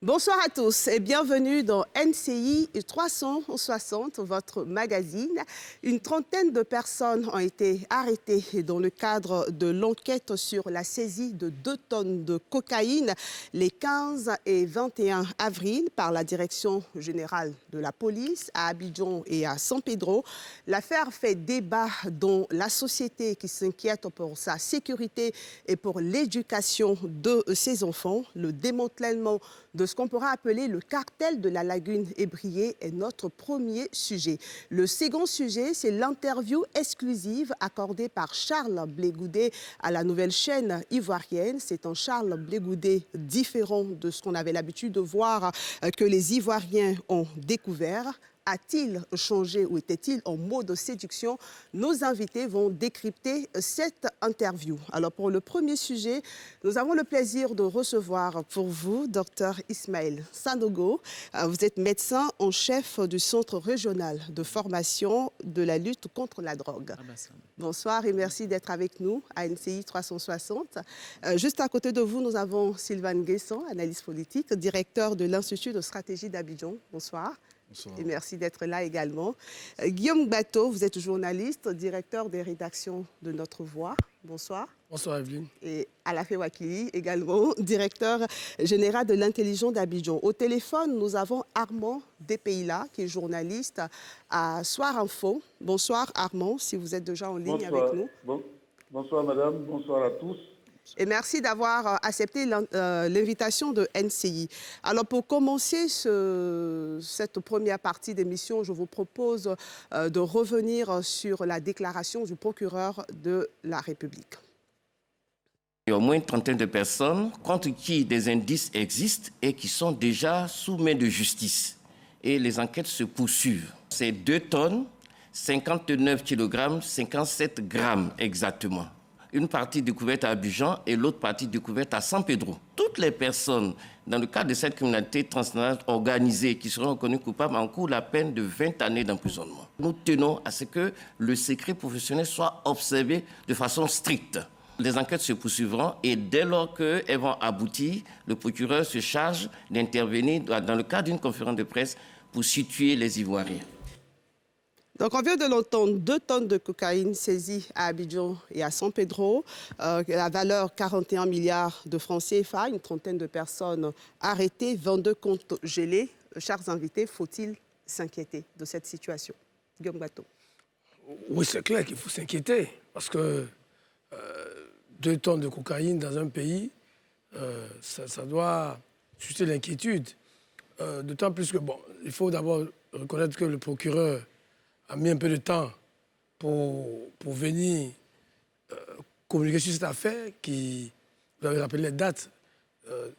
Bonsoir à tous et bienvenue dans NCI 360, votre magazine. Une trentaine de personnes ont été arrêtées dans le cadre de l'enquête sur la saisie de 2 tonnes de cocaïne les 15 et 21 avril par la Direction générale de la police à Abidjan et à San Pedro. L'affaire fait débat dans la société qui s'inquiète pour sa sécurité et pour l'éducation de ses enfants. Le démantèlement de ce qu'on pourra appeler le cartel de la lagune ébriée est notre premier sujet. Le second sujet, c'est l'interview exclusive accordée par Charles Blé Goudé à la nouvelle chaîne ivoirienne. C'est un Charles Blé Goudé différent de ce qu'on avait l'habitude de voir que les Ivoiriens ont découvert. A-t-il changé ou était-il en mode séduction? Nos invités vont décrypter cette interview. Alors pour le premier sujet, nous avons le plaisir de recevoir pour vous Dr Ismaël Sanogo. Vous êtes médecin en chef du Centre régional de formation de la lutte contre la drogue. Bonsoir et merci d'être avec nous à NCI 360. Juste à côté de vous, nous avons Sylvain Guesson, analyste politique, directeur de l'Institut de stratégie d'Abidjan. Bonsoir. Bonsoir. Et merci d'être là également. Guillaume Bateau, vous êtes journaliste, directeur des rédactions de Notre Voix. Bonsoir. Bonsoir Evelyne. Et Alafé Wakili également, directeur général de l'intelligence d'Abidjan. Au téléphone, nous avons Armand Despeyla, qui est journaliste à Soir Info. Bonsoir Armand, si vous êtes déjà en ligne avec nous. Bonsoir madame, bonsoir à tous. Et merci d'avoir accepté l'invitation de NCI. Alors pour commencer cette première partie d'émission, je vous propose de revenir sur la déclaration du procureur de la République. Il y a au moins une trentaine de personnes contre qui des indices existent et qui sont déjà sous main de justice. Et les enquêtes se poursuivent. C'est 2 tonnes, 59 kg, 57 grammes exactement. Une partie découverte à Abidjan et l'autre partie découverte à San Pedro. Toutes les personnes, dans le cadre de cette criminalité transnationale organisée, qui seront reconnues coupables, encourent la peine de 20 années d'emprisonnement. Nous tenons à ce que le secret professionnel soit observé de façon stricte. Les enquêtes se poursuivront et dès lors qu'elles vont aboutir, le procureur se charge d'intervenir dans le cadre d'une conférence de presse pour situer les Ivoiriens. Donc, on vient de l'entendre, 2 tonnes de cocaïne saisies à Abidjan et à San Pedro. La valeur 41 milliards de francs CFA, une trentaine de personnes arrêtées, 22 comptes gelés. Chers invités, faut-il s'inquiéter de cette situation? Guillaume Bateau. Oui, c'est clair qu'il faut s'inquiéter parce que 2 tonnes de cocaïne dans un pays, ça doit susciter l'inquiétude. D'autant plus que, bon, il faut d'abord reconnaître que le procureur a mis un peu de temps pour venir communiquer sur cette affaire qui, vous avez rappelé les dates,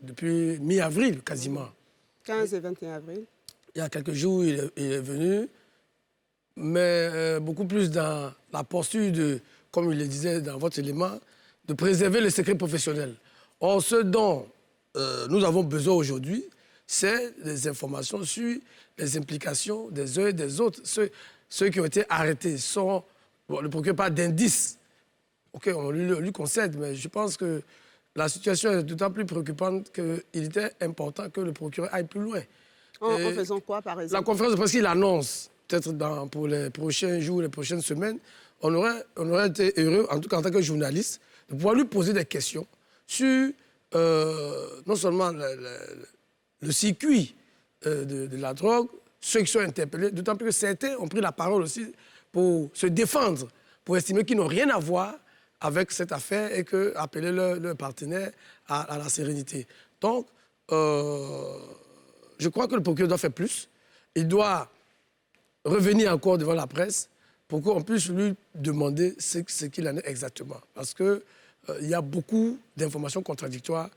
depuis mi-avril quasiment. 15 et 21 avril. Il y a quelques jours, il est venu, mais beaucoup plus dans la posture de, comme il le disait dans votre élément, de préserver le secret professionnel. Or, ce dont nous avons besoin aujourd'hui, c'est des informations sur les implications des uns et des autres. Ceux qui ont été arrêtés sont... Bon, le procureur parle d'indices. OK, on lui concède, mais je pense que la situation est d'autant plus préoccupante qu'il était important que le procureur aille plus loin. En faisant quoi, par exemple? La conférence de presse qu'il annonce, peut-être pour les prochains jours, les prochaines semaines, on aurait été heureux, en tout cas en tant que journaliste, de pouvoir lui poser des questions sur non seulement le circuit de la drogue, ceux qui sont interpellés, d'autant plus que certains ont pris la parole aussi pour se défendre, pour estimer qu'ils n'ont rien à voir avec cette affaire et appeler leur partenaire à la sérénité. Donc, je crois que le procureur doit faire plus. Il doit revenir encore devant la presse pour qu'on puisse lui demander ce qu'il en est exactement. Parce qu'il y a beaucoup d'informations contradictoires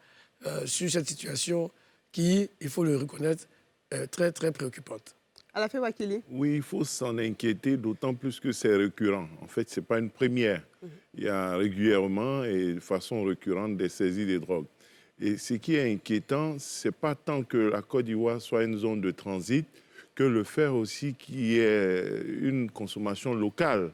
sur cette situation qui, il faut le reconnaître, très, très préoccupante. Alafé Wakili. Oui, il faut s'en inquiéter, d'autant plus que c'est récurrent. En fait, ce n'est pas une première. Il y a régulièrement et de façon récurrente des saisies de drogue. Et ce qui est inquiétant, ce n'est pas tant que la Côte d'Ivoire soit une zone de transit, que le fait aussi qu'il y ait une consommation locale.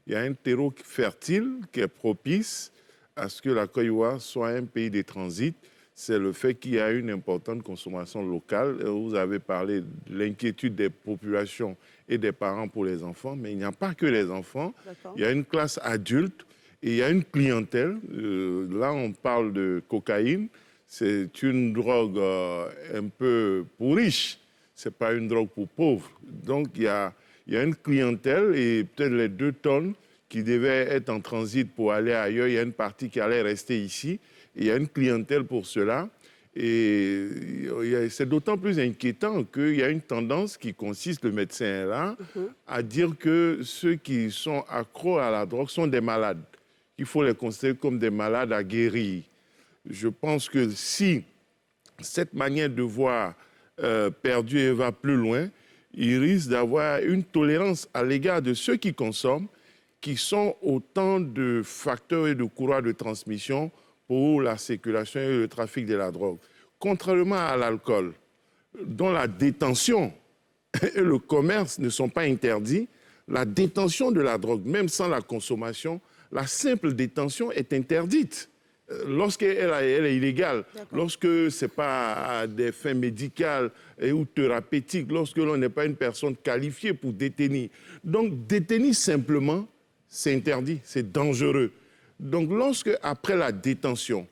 Il y a un terreau fertile qui est propice à ce que la Côte d'Ivoire soit un pays de transit. c'est le fait qu'il y a une importante consommation locale. Vous avez parlé de l'inquiétude des populations et des parents pour les enfants, mais il n'y a pas que les enfants. Il y a une classe adulte et il y a une clientèle. Là, on parle de cocaïne. C'est une drogue un peu pour riches. Ce n'est pas une drogue pour pauvres. Donc, il y a une clientèle et peut-être les 2 tonnes qui devaient être en transit pour aller ailleurs. Il y a une partie qui allait rester ici. Et il y a une clientèle pour cela. Et c'est d'autant plus inquiétant qu'il y a une tendance qui consiste, le médecin est là, à dire que ceux qui sont accros à la drogue sont des malades. Il faut les considérer comme des malades à guérir. Je pense que si cette manière de voir perdue et va plus loin, il risque d'avoir une tolérance à l'égard de ceux qui consomment, qui sont autant de facteurs et de courroies de transmission pour la circulation et le trafic de la drogue. Contrairement à l'alcool, dont la détention et le commerce ne sont pas interdits, la détention de la drogue, même sans la consommation, la simple détention est interdite. Lorsqu'elle est illégale, lorsque ce n'est pas à des fins médicales ou thérapeutiques, lorsque l'on n'est pas une personne qualifiée pour détenir. Donc, détenir simplement, c'est interdit, c'est dangereux. Donc, lorsque, après la détention,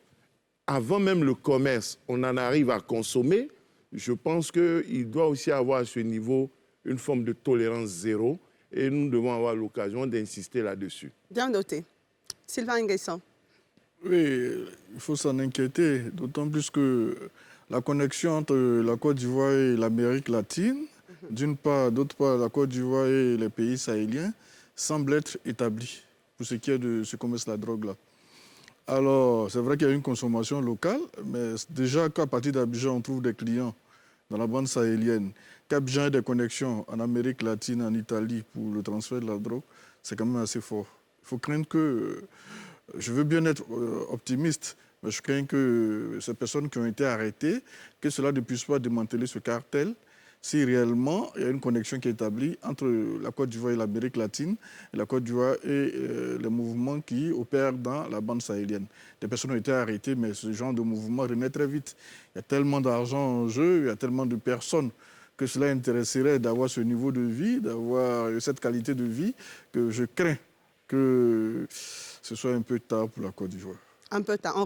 avant même le commerce, on en arrive à consommer, je pense qu'il doit aussi avoir à ce niveau une forme de tolérance zéro et nous devons avoir l'occasion d'insister là-dessus. Bien noté. Sylvain Nguessan. Oui, il faut s'en inquiéter, d'autant plus que la connexion entre la Côte d'Ivoire et l'Amérique latine, d'une part, d'autre part, la Côte d'Ivoire et les pays sahéliens, semble être établie pour ce qui est de ce commerce de la drogue-là. Alors, c'est vrai qu'il y a une consommation locale, mais déjà qu'à partir d'Abidjan, on trouve des clients dans la bande sahélienne, qu'Abidjan ait des connexions en Amérique latine, en Italie, pour le transfert de la drogue, c'est quand même assez fort. Il faut craindre que... Je veux bien être optimiste, mais je crains que ces personnes qui ont été arrêtées, que cela ne puisse pas démanteler ce cartel si réellement il y a une connexion qui est établie entre la Côte d'Ivoire et l'Amérique latine, et la Côte d'Ivoire et les mouvements qui opèrent dans la bande sahélienne. Des personnes ont été arrêtées, mais ce genre de mouvement renaît très vite. Il y a tellement d'argent en jeu, il y a tellement de personnes que cela intéresserait d'avoir ce niveau de vie, d'avoir cette qualité de vie, que je crains que ce soit un peu tard pour la Côte d'Ivoire. Un peu tard. On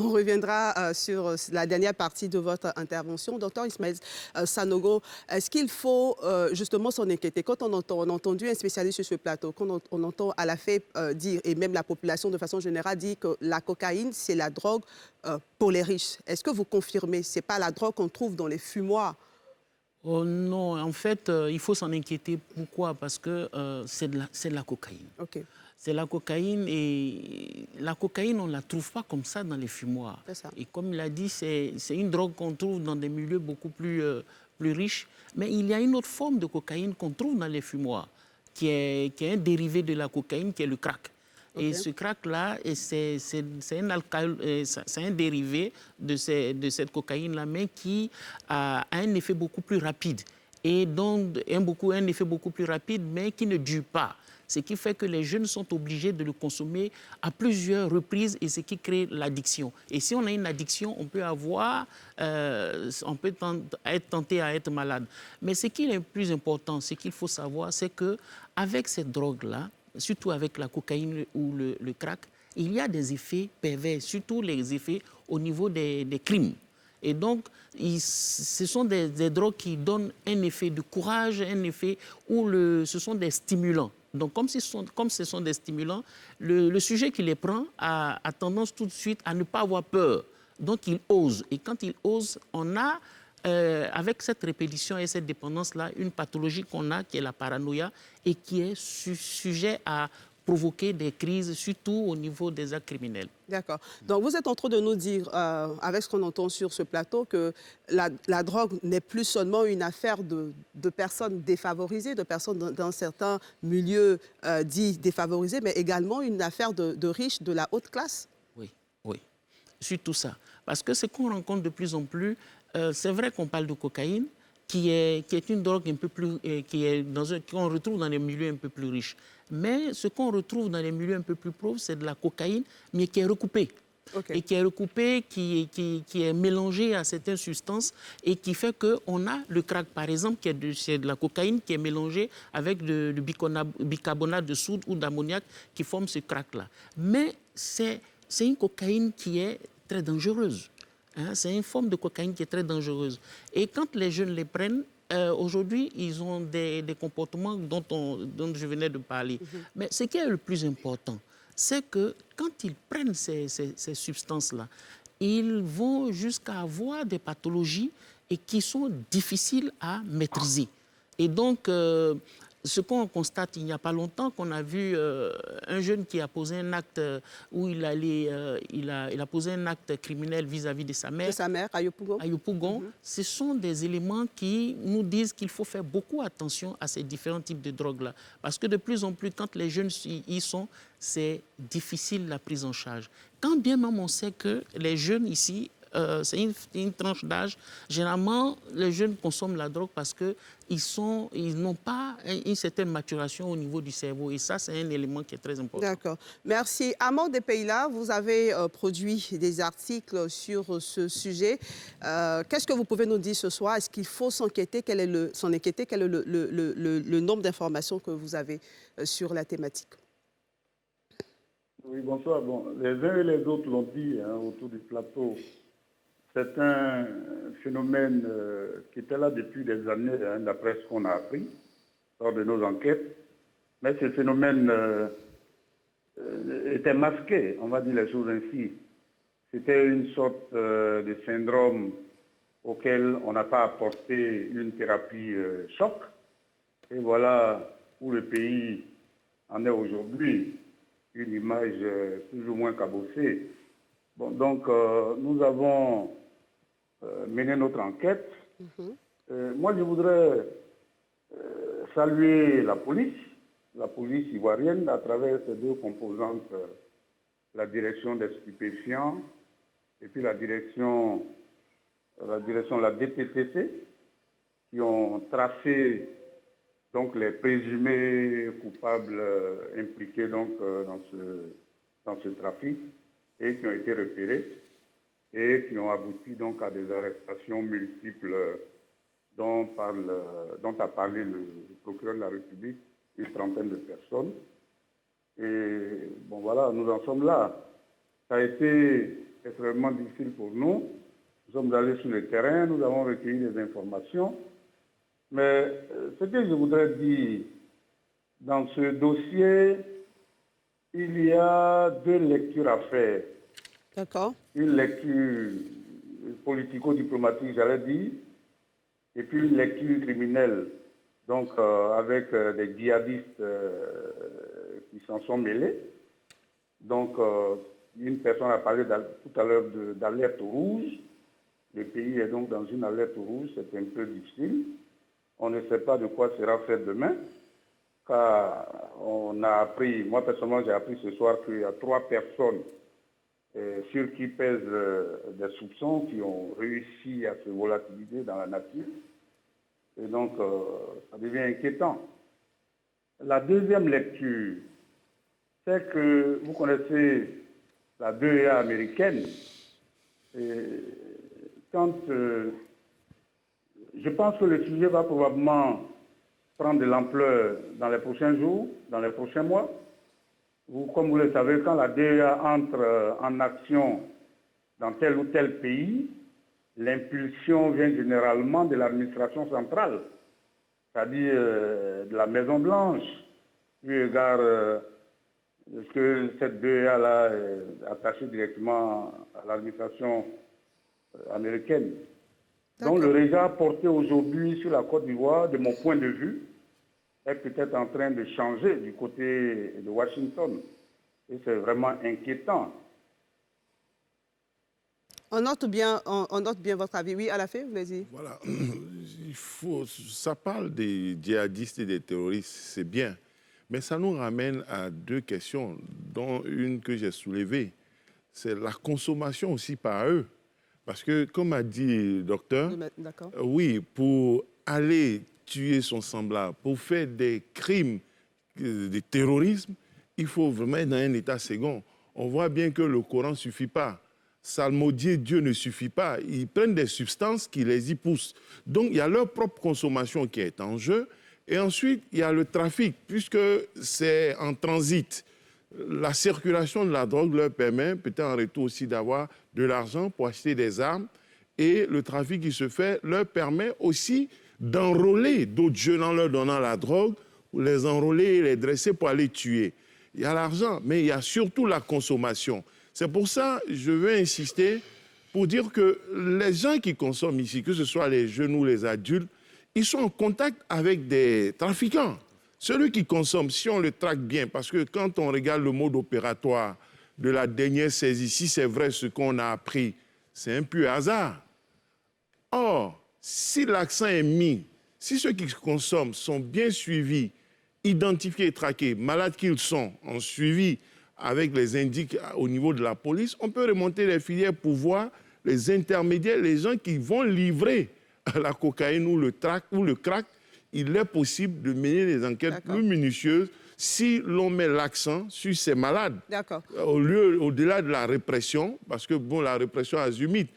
reviendra sur la dernière partie de votre intervention. Docteur Ismaël Sanogo, est-ce qu'il faut justement s'en inquiéter? Quand on a entendu un spécialiste sur ce plateau, quand on entend à la fait dire, et même la population de façon générale dit que la cocaïne, c'est la drogue pour les riches. Est-ce que vous confirmez? Ce n'est pas la drogue qu'on trouve dans les fumoirs? Oh non, en fait, il faut s'en inquiéter. Pourquoi? Parce que c'est de la cocaïne. Okay. C'est la cocaïne et la cocaïne, on ne la trouve pas comme ça dans les fumoirs. Et comme il a dit, c'est une drogue qu'on trouve dans des milieux beaucoup plus riches. Mais il y a une autre forme de cocaïne qu'on trouve dans les fumoirs, qui est un dérivé de la cocaïne, qui est le crack. Okay. Et ce crack-là, c'est un alcool, c'est un dérivé de cette cocaïne-là, mais qui a un effet beaucoup plus rapide. Et donc, un effet beaucoup plus rapide, mais qui ne dure pas. Ce qui fait que les jeunes sont obligés de le consommer à plusieurs reprises et ce qui crée l'addiction. Et si on a une addiction, on peut être tenté à être malade. Mais ce qui est le plus important, ce qu'il faut savoir, c'est qu'avec cette drogue-là, surtout avec la cocaïne ou le crack, il y a des effets pervers, surtout les effets au niveau des crimes. Et donc, ce sont des drogues qui donnent un effet de courage, un effet où ce sont des stimulants. Donc, comme ce sont des stimulants, le sujet qui les prend a tendance tout de suite à ne pas avoir peur. Donc, il ose. Et quand il ose, on a, avec cette répétition et cette dépendance-là, une pathologie qu'on a, qui est la paranoïa, et qui est sujet à provoquer des crises, surtout au niveau des actes criminels. D'accord. Donc, vous êtes en train de nous dire, avec ce qu'on entend sur ce plateau, que la drogue n'est plus seulement une affaire de personnes défavorisées, de personnes dans certains milieux dits défavorisés, mais également une affaire de riches de la haute classe? Oui, surtout ça. Parce que ce qu'on rencontre de plus en plus, c'est vrai qu'on parle de cocaïne, qui est une drogue un peu plus, qu'on retrouve dans les milieux un peu plus riches. Mais ce qu'on retrouve dans les milieux un peu plus pauvres, c'est de la cocaïne, mais qui est recoupée. et qui est recoupé, qui est mélangé à certaines substances et qui fait qu'on a le crack, par exemple, c'est de la cocaïne qui est mélangée avec du bicarbonate de soude ou d'ammoniac qui forme ce crack-là. Mais c'est une cocaïne qui est très dangereuse. Hein, c'est une forme de cocaïne qui est très dangereuse. Et quand les jeunes les prennent, aujourd'hui, ils ont des comportements dont je venais de parler. Mais ce qui est le plus important, c'est que quand ils prennent ces substances-là, ils vont jusqu'à avoir des pathologies et qui sont difficiles à maîtriser. Et donc, ce qu'on constate il n'y a pas longtemps, qu'on a vu un jeune qui a posé un acte où il a posé un acte criminel vis-à-vis de sa mère. De sa mère, à Yopougon. À Yopougon. Ce sont des éléments qui nous disent qu'il faut faire beaucoup attention à ces différents types de drogues-là. Parce que de plus en plus, quand les jeunes y sont, c'est difficile la prise en charge. Quand bien même on sait que les jeunes ici, c'est une tranche d'âge. Généralement, les jeunes consomment la drogue parce qu'ils n'ont pas une certaine maturation au niveau du cerveau. Et ça, c'est un élément qui est très important. D'accord. Merci. Amand Depeyla, vous avez produit des articles sur ce sujet. Qu'est-ce que vous pouvez nous dire ce soir? Est-ce qu'il faut s'inquiéter? Quel est le nombre d'informations que vous avez sur la thématique? Oui, bonsoir. Bon, les uns et les autres l'ont dit autour du plateau. C'est un phénomène qui était là depuis des années, d'après ce qu'on a appris lors de nos enquêtes. Mais ce phénomène était masqué, on va dire les choses ainsi. C'était une sorte de syndrome auquel on n'a pas apporté une thérapie choc. Et voilà où le pays en est aujourd'hui, une image plus ou moins cabossée. Bon, donc, nous avons mené notre enquête. Moi, je voudrais saluer la police ivoirienne, à travers ces deux composantes, la direction des stupéfiants et puis la direction la DTCC, qui ont tracé donc les présumés coupables impliqués donc dans ce trafic et qui ont été repérés et qui ont abouti donc à des arrestations multiples dont a parlé le procureur de la République, une trentaine de personnes. Et bon voilà, nous en sommes là. Ça a été extrêmement difficile pour nous. Nous sommes allés sur le terrain, nous avons recueilli des informations. Mais ce que je voudrais dire, dans ce dossier, il y a deux lectures à faire. D'accord. Une lecture politico-diplomatique, j'allais dire, et puis une lecture criminelle, donc avec des djihadistes qui s'en sont mêlés. Donc, une personne a parlé tout à l'heure d'alerte rouge. Le pays est donc dans une alerte rouge, c'est un peu difficile. On ne sait pas de quoi sera fait demain, car on a appris, moi personnellement j'ai appris ce soir qu'il y a 3 personnes sur qui pèsent des soupçons qui ont réussi à se volatiliser dans la nature. Et donc, ça devient inquiétant. La deuxième lecture, c'est que vous connaissez la DEA américaine. Et quand je pense que le sujet va probablement prendre de l'ampleur dans les prochains jours, dans les prochains mois. Comme vous le savez, quand la DEA entre en action dans tel ou tel pays, l'impulsion vient généralement de l'administration centrale, c'est-à-dire de la Maison-Blanche, eu égard que cette DEA-là est attachée directement à l'administration américaine. Donc le regard porté aujourd'hui sur la Côte d'Ivoire, de mon point de vue, est peut-être en train de changer du côté de Washington. Et c'est vraiment inquiétant. On note bien votre avis. Oui, à la fin, vous l'avez dit. Voilà. Ça parle des djihadistes et des terroristes, c'est bien. Mais ça nous ramène à 2 questions, dont une que j'ai soulevée. C'est la consommation aussi par eux. Parce que, comme a dit le docteur, oui, pour aller tuer son semblable, pour faire des crimes de terrorisme, il faut vraiment être dans un état second. on voit bien que le Coran ne suffit pas. Salmodier Dieu ne suffit pas. Ils prennent des substances qui les y poussent. Donc, il y a leur propre consommation qui est en jeu. Et ensuite, il y a le trafic, puisque c'est en transit. La circulation de la drogue leur permet peut-être en retour aussi d'avoir de l'argent pour acheter des armes. Et le trafic qui se fait leur permet aussi d'enrôler d'autres jeunes en leur donnant la drogue, ou les enrôler et les dresser pour aller tuer. Il y a l'argent, mais il y a surtout la consommation. C'est pour ça que je veux insister pour dire que les gens qui consomment ici, que ce soit les jeunes ou les adultes, ils sont en contact avec des trafiquants. Celui qui consomme, si on le traque bien, parce que quand on regarde le mode opératoire de la dernière saisie, si c'est vrai ce qu'on a appris, c'est un pur hasard. Or, si l'accent est mis, si ceux qui consomment sont bien suivis, identifiés et traqués, malades qu'ils sont, en suivi avec les indices au niveau de la police, on peut remonter les filières pour voir les intermédiaires, les gens qui vont livrer la cocaïne ou le crack. Il est possible de mener des enquêtes plus minutieuses si l'on met l'accent sur ces malades. Au-delà de la répression, parce que bon, la répression azimut,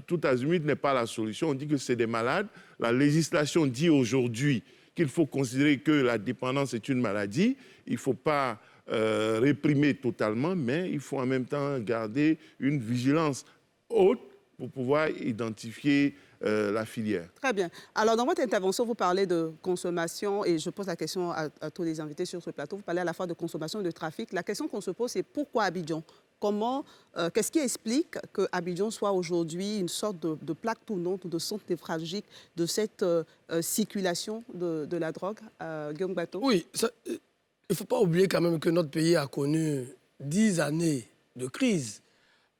tout azimut n'est pas la solution. On dit que c'est des malades. La législation dit aujourd'hui qu'il faut considérer que la dépendance est une maladie. Il ne faut pas réprimer totalement, mais il faut en même temps garder une vigilance haute pour pouvoir identifier la filière. Très bien. Alors, dans votre intervention, vous parlez de consommation, et je pose la question à tous les invités sur ce plateau. Vous parlez à la fois de consommation et de trafic. La question qu'on se pose, c'est pourquoi Abidjan? Qu'est-ce qui explique que Abidjan soit aujourd'hui une sorte de plaque tournante ou de centre névralgique de cette circulation de la drogue, Guillaume Bateau? Oui, il ne faut pas oublier quand même que notre pays a connu 10 années de crise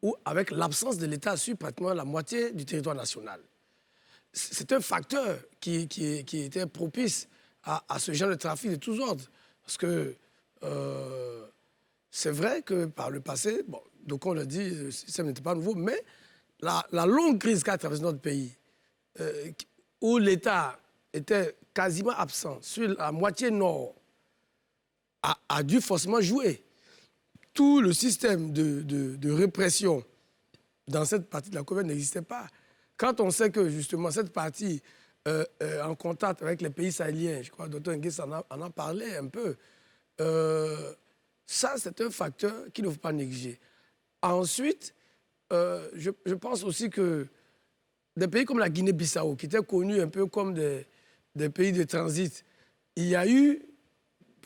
où, avec l'absence de l'État sur pratiquement la moitié du territoire national. C'est un facteur qui était propice à ce genre de trafic de tous ordres. Parce que c'est vrai que par le passé, bon, donc on l'a dit, le système n'était pas nouveau, mais la longue crise qu'a traversé notre pays, où l'État était quasiment absent sur la moitié nord, a dû forcément jouer. Tout le système de répression dans cette partie de la Côte n'existait pas. Quand on sait que, justement, cette partie en contact avec les pays sahéliens, je crois que Dr Nguès en a parlé un peu, ça, c'est un facteur qu'il ne faut pas négliger. Ensuite, je pense aussi que des pays comme la Guinée-Bissau, qui étaient connus un peu comme des pays de transit, il y a eu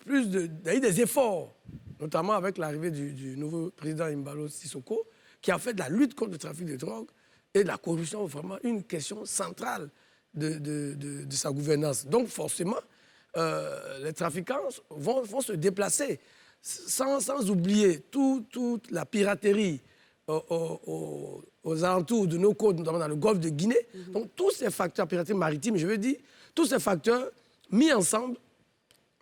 des efforts, notamment avec l'arrivée du nouveau président Embalo Sissoko, qui a fait de la lutte contre le trafic de drogue et de la corruption vraiment une question centrale de sa gouvernance. Donc forcément, les trafiquants vont se déplacer sans oublier toute la piraterie aux alentours de nos côtes, notamment dans le golfe de Guinée. Donc tous ces facteurs, piraterie maritime, je veux dire, tous ces facteurs mis ensemble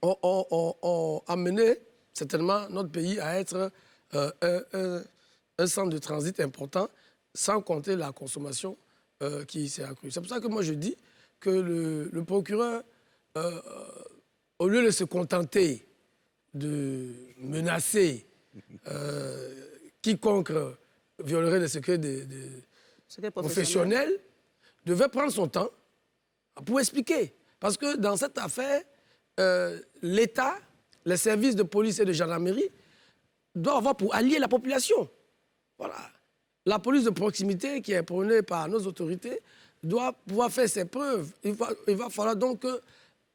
ont amené certainement notre pays à être un centre de transit important, sans compter la consommation qui s'est accrue. C'est pour ça que moi je dis que le procureur, au lieu de se contenter de menacer quiconque violerait les secrets professionnels, devait prendre son temps pour expliquer. Parce que dans cette affaire, l'État, les services de police et de gendarmerie doivent avoir pour allier la population. Voilà. La police de proximité qui est prônée par nos autorités doit pouvoir faire ses preuves. Il va falloir donc que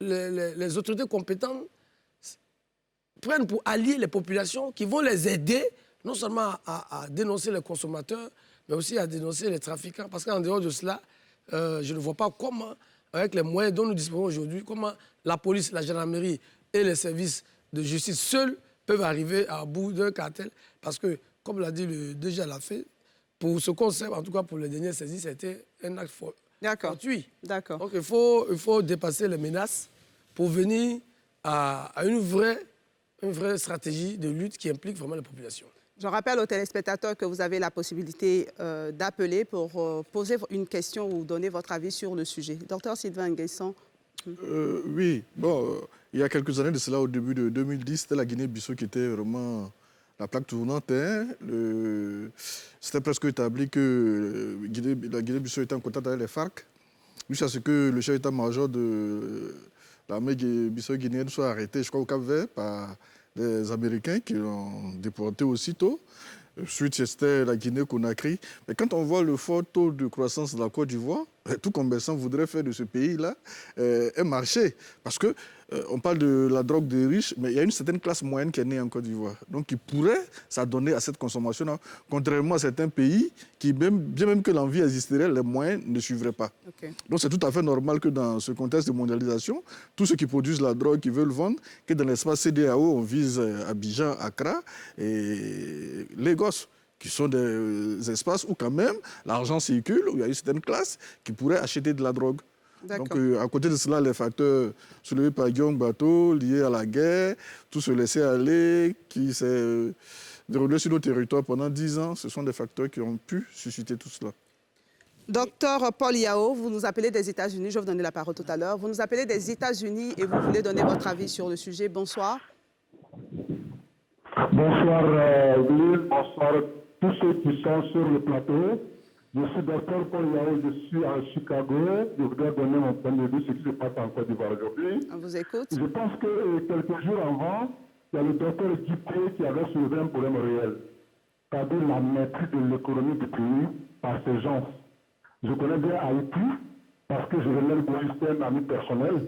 les autorités compétentes prennent pour allier les populations qui vont les aider non seulement à dénoncer les consommateurs, mais aussi à dénoncer les trafiquants. Parce qu'en dehors de cela, je ne vois pas comment, avec les moyens dont nous disposons aujourd'hui, comment la police, la gendarmerie et les services de justice seuls peuvent arriver à bout d'un cartel. Parce que, comme l'a dit le DG à la fin, pour ce concept, en tout cas pour les dernières saisies, c'était un acte fortuit. D'accord. Donc il faut dépasser les menaces pour venir à une vraie stratégie de lutte qui implique vraiment la population. Je rappelle aux téléspectateurs que vous avez la possibilité d'appeler pour poser une question ou donner votre avis sur le sujet. Docteur Sylvain Nguessan. Oui, bon, il y a quelques années de cela, au début de 2010, c'était la Guinée-Bissau qui était vraiment la plaque tournante, hein, c'était presque établi que la Guinée-Bissau était en contact avec les FARC, jusqu'à ce que le chef d'état-major de l'armée bissau-guinéenne soit arrêté, je crois, au Cap-Vert, par des Américains qui l'ont déporté aussitôt. Ensuite, c'était la Guinée-Conakry. Mais quand on voit le fort taux de croissance de la Côte d'Ivoire, tout commerçant voudrait faire de ce pays-là un marché. Parce que on parle de la drogue des riches, mais il y a une certaine classe moyenne qui est née en Côte d'Ivoire. Donc, qui pourrait s'adonner à cette consommation-là, contrairement à certains pays qui, bien même que l'envie existerait, les moyens ne suivraient pas. Okay. Donc, c'est tout à fait normal que dans ce contexte de mondialisation, tous ceux qui produisent la drogue, qui veulent vendre, que dans l'espace CEDEAO, on vise Abidjan, Accra et Lagos, qui sont des espaces où quand même l'argent circule, où il y a une certaine classe qui pourrait acheter de la drogue. Donc, à côté de cela, les facteurs soulevés par Guillaume Bateau, liés à la guerre, tout ce laisser-aller qui s'est déroulé sur nos territoires pendant 10 ans, ce sont des facteurs qui ont pu susciter tout cela. Docteur Paul Yao, vous nous appelez des États-Unis, je vais vous donner la parole tout à l'heure. Vous nous appelez des États-Unis et vous voulez donner votre avis sur le sujet. Bonsoir. Bonsoir, Will. Bonsoir tous ceux qui sont sur le plateau. Je suis docteur Paul Yao, je suis à Chicago. Je voudrais donner mon point de vue sur ce qui se passe en Côte d'Ivoire aujourd'hui. On vous écoute. Je pense que quelques jours avant, il y a le docteur Dupré qui avait soulevé un problème réel, c'est-à-dire la maîtrise de l'économie du pays par ces gens. Je connais bien Haïti parce que je venais le Moïse, un ami personnel.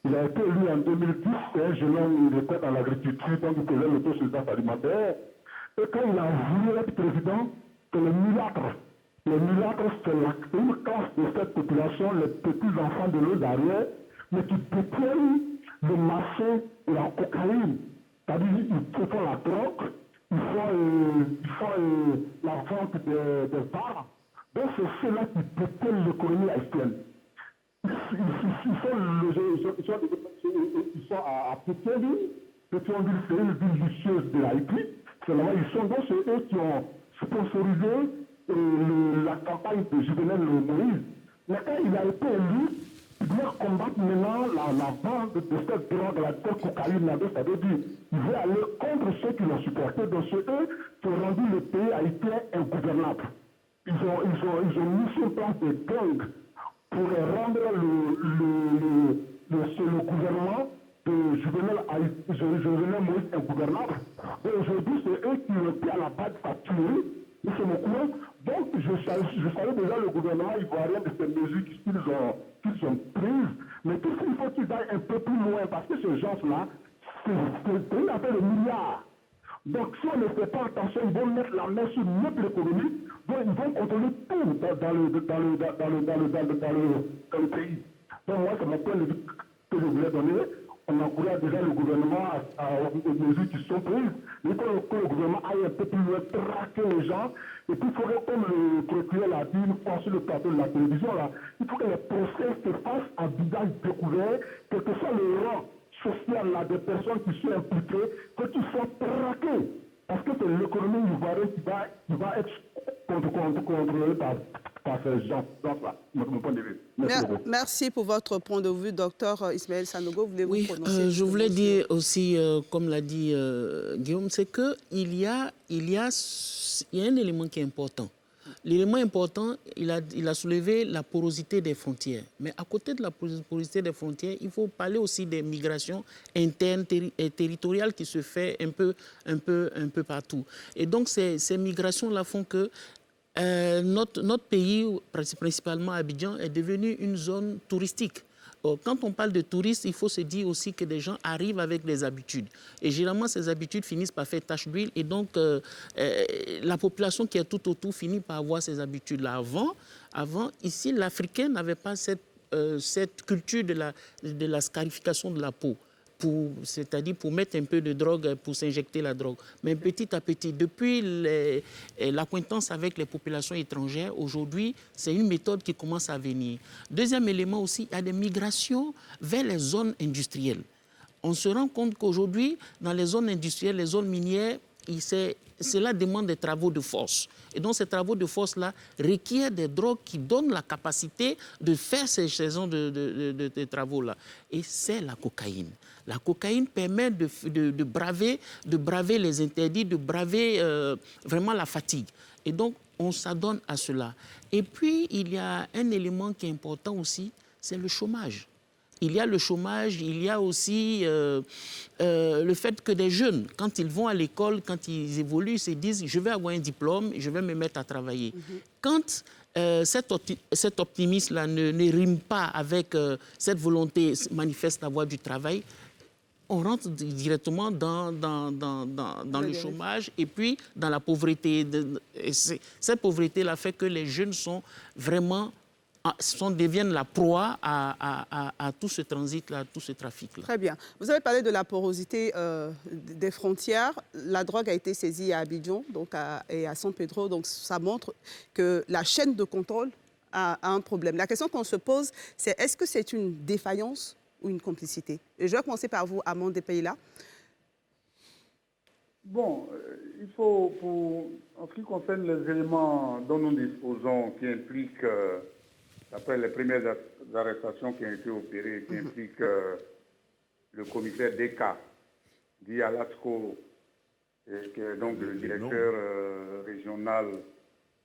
Il a été élu en 2010, c'est un jeune homme, il était dans l'agriculture, donc il faisait l'autosuffisance alimentaire. Et quand il a voulu être président, c'est le mulâtre. Les mulâtres, c'est une classe de cette population, les petits-enfants de l'eau derrière, mais qui détiennent le marché de la cocaïne. C'est-à-dire ils font la drogue, ils font la vente des armes. Donc c'est ceux-là qui détiennent l'économie haïtienne. Ils sont à Pétionville. Pétionville, c'est une ville vicieuse de l'Haïti. C'est là-bas, ils sont donc c'est eux qui ont sponsorisé la campagne de Juvenel Moïse. Mais quand il a été élu, il doit combattre maintenant la vente de cette drogue, la cocaïne, ça veut dire il veut aller contre ceux qui l'ont supporté. Donc c'est eux qui ont rendu le pays haïtien ingouvernable. Ils ont mis sur place des gangs pour rendre le gouvernement de Juvenel Moïse ingouvernable. Et aujourd'hui, c'est eux qui ont été à la base facturée. Nous sommes au courant. Donc, je savais déjà le gouvernement ivoirien de ces mesures qu'ils ont prises. Mais tout il faut qu'ils aillent un peu plus loin parce que ces gens-là, c'est une affaire de milliards. Donc, si on ne fait pas attention, ils vont mettre la main sur notre économie, donc ils vont contrôler tout dans le pays. Donc, moi, c'est mon point de vue que je voulais donner. On encourage déjà le gouvernement aux mesures qui sont prises. Il faut que le gouvernement aille un peu plus loin, traquer les gens. Et puis, il faudrait, comme le procureur l'a dit une fois sur le plateau de la télévision, là, il faut que les procès se fassent à visage découvert, quel que soit le rang social là, des personnes qui sont impliquées, que tu sois traqué. Parce que c'est l'économie ivoirienne qui va être contrôlée par ces gens. Donc, là, mon point de vue. Merci pour votre point de vue, docteur Ismaël Sanogo. Voulez-vous prononcer je voulais dire aussi, comme l'a dit Guillaume, c'est qu'il y a un élément qui est important. L'élément important, il a soulevé la porosité des frontières. Mais à côté de la porosité des frontières, il faut parler aussi des migrations internes et territoriales qui se font un peu partout. Et donc, ces migrations-là font que notre pays, principalement Abidjan, est devenu une zone touristique. Quand on parle de touristes, il faut se dire aussi que des gens arrivent avec des habitudes. Et généralement, ces habitudes finissent par faire tache d'huile. Et donc, la population qui est tout autour finit par avoir ces habitudes-là. Avant, ici, l'Africain n'avait pas cette culture de la scarification de la peau. C'est-à-dire pour mettre un peu de drogue, pour s'injecter la drogue. Mais petit à petit, depuis l'acquaintance avec les populations étrangères, aujourd'hui, c'est une méthode qui commence à venir. Deuxième élément aussi, il y a des migrations vers les zones industrielles. On se rend compte qu'aujourd'hui, dans les zones industrielles, les zones minières, cela demande des travaux de force. Et donc, ces travaux de force-là requièrent des drogues qui donnent la capacité de faire ces saisons de travaux-là. Et c'est la cocaïne. La cocaïne permet de braver les interdits, de braver vraiment la fatigue. Et donc, on s'adonne à cela. Et puis, il y a un élément qui est important aussi, c'est le chômage. Il y a le chômage, il y a aussi le fait que des jeunes, quand ils vont à l'école, quand ils évoluent, ils se disent « je vais avoir un diplôme, je vais me mettre à travailler ». Quand cet optimisme-là ne rime pas avec cette volonté manifeste d'avoir du travail, on rentre directement dans le chômage et puis dans la pauvreté. Cette pauvreté-là fait que les jeunes sont vraiment... deviennent la proie à tout ce transit-là, à tout ce trafic-là. Très bien. Vous avez parlé de la porosité des frontières. La drogue a été saisie à Abidjan et à San Pedro. Donc, ça montre que la chaîne de contrôle a un problème. La question qu'on se pose, c'est est-ce que c'est une défaillance ou une complicité? Et je vais commencer par vous, Amand Depeyla. Bon, il faut, en ce qui concerne les éléments dont nous disposons, qui impliquent... Après les premières arrestations qui ont été opérées, qui impliquent le commissaire DECA, dit Alasco, qui est donc le directeur régional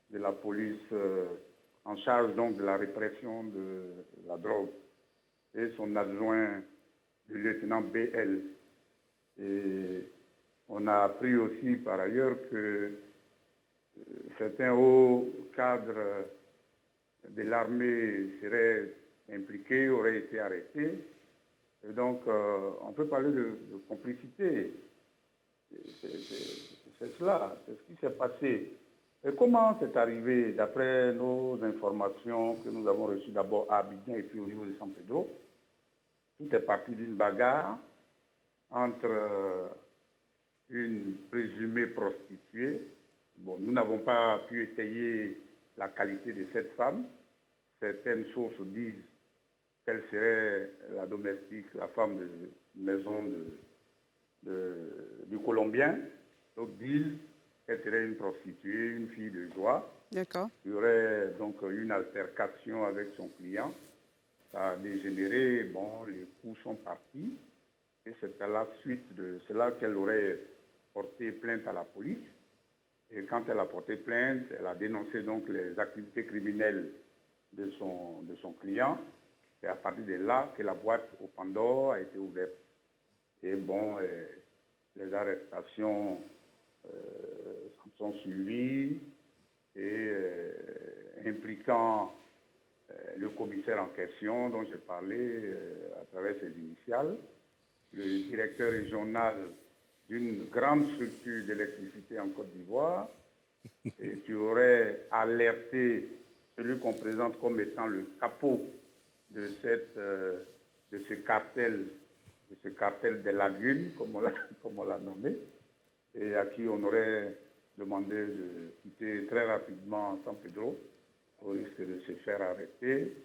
de la police en charge donc de la répression de la drogue, et son adjoint, le lieutenant BL. Et on a appris aussi par ailleurs que certains hauts cadres de l'armée seraient impliqués, auraient été arrêtés. Et donc, on peut parler de complicité. C'est cela, c'est ce qui s'est passé. Et comment c'est arrivé, d'après nos informations que nous avons reçues d'abord à Abidjan et puis au niveau de San Pedro? Tout est parti d'une bagarre entre une présumée prostituée. Bon, nous n'avons pas pu étayer la qualité de cette femme. Certaines sources disent qu'elle serait la domestique, la femme de maison du Colombien. D'autres disent qu'elle serait une prostituée, une fille de joie. D'accord. Il y aurait donc une altercation avec son client. Ça a dégénéré, bon, les coups sont partis. Et c'est à la suite de cela qu'elle aurait porté plainte à la police. Et quand elle a porté plainte, elle a dénoncé donc les activités criminelles de son client. C'est à partir de là que la boîte au Pandore a été ouverte. Et bon, les arrestations sont suivies et impliquant le commissaire en question dont j'ai parlé à travers ses initiales, le directeur régional d'une grande structure d'électricité en Côte d'Ivoire, et qui aurait alerté celui qu'on présente comme étant le capot de ce cartel des lagunes, comme on l'a nommé, et à qui on aurait demandé de quitter très rapidement San Pedro au risque de se faire arrêter.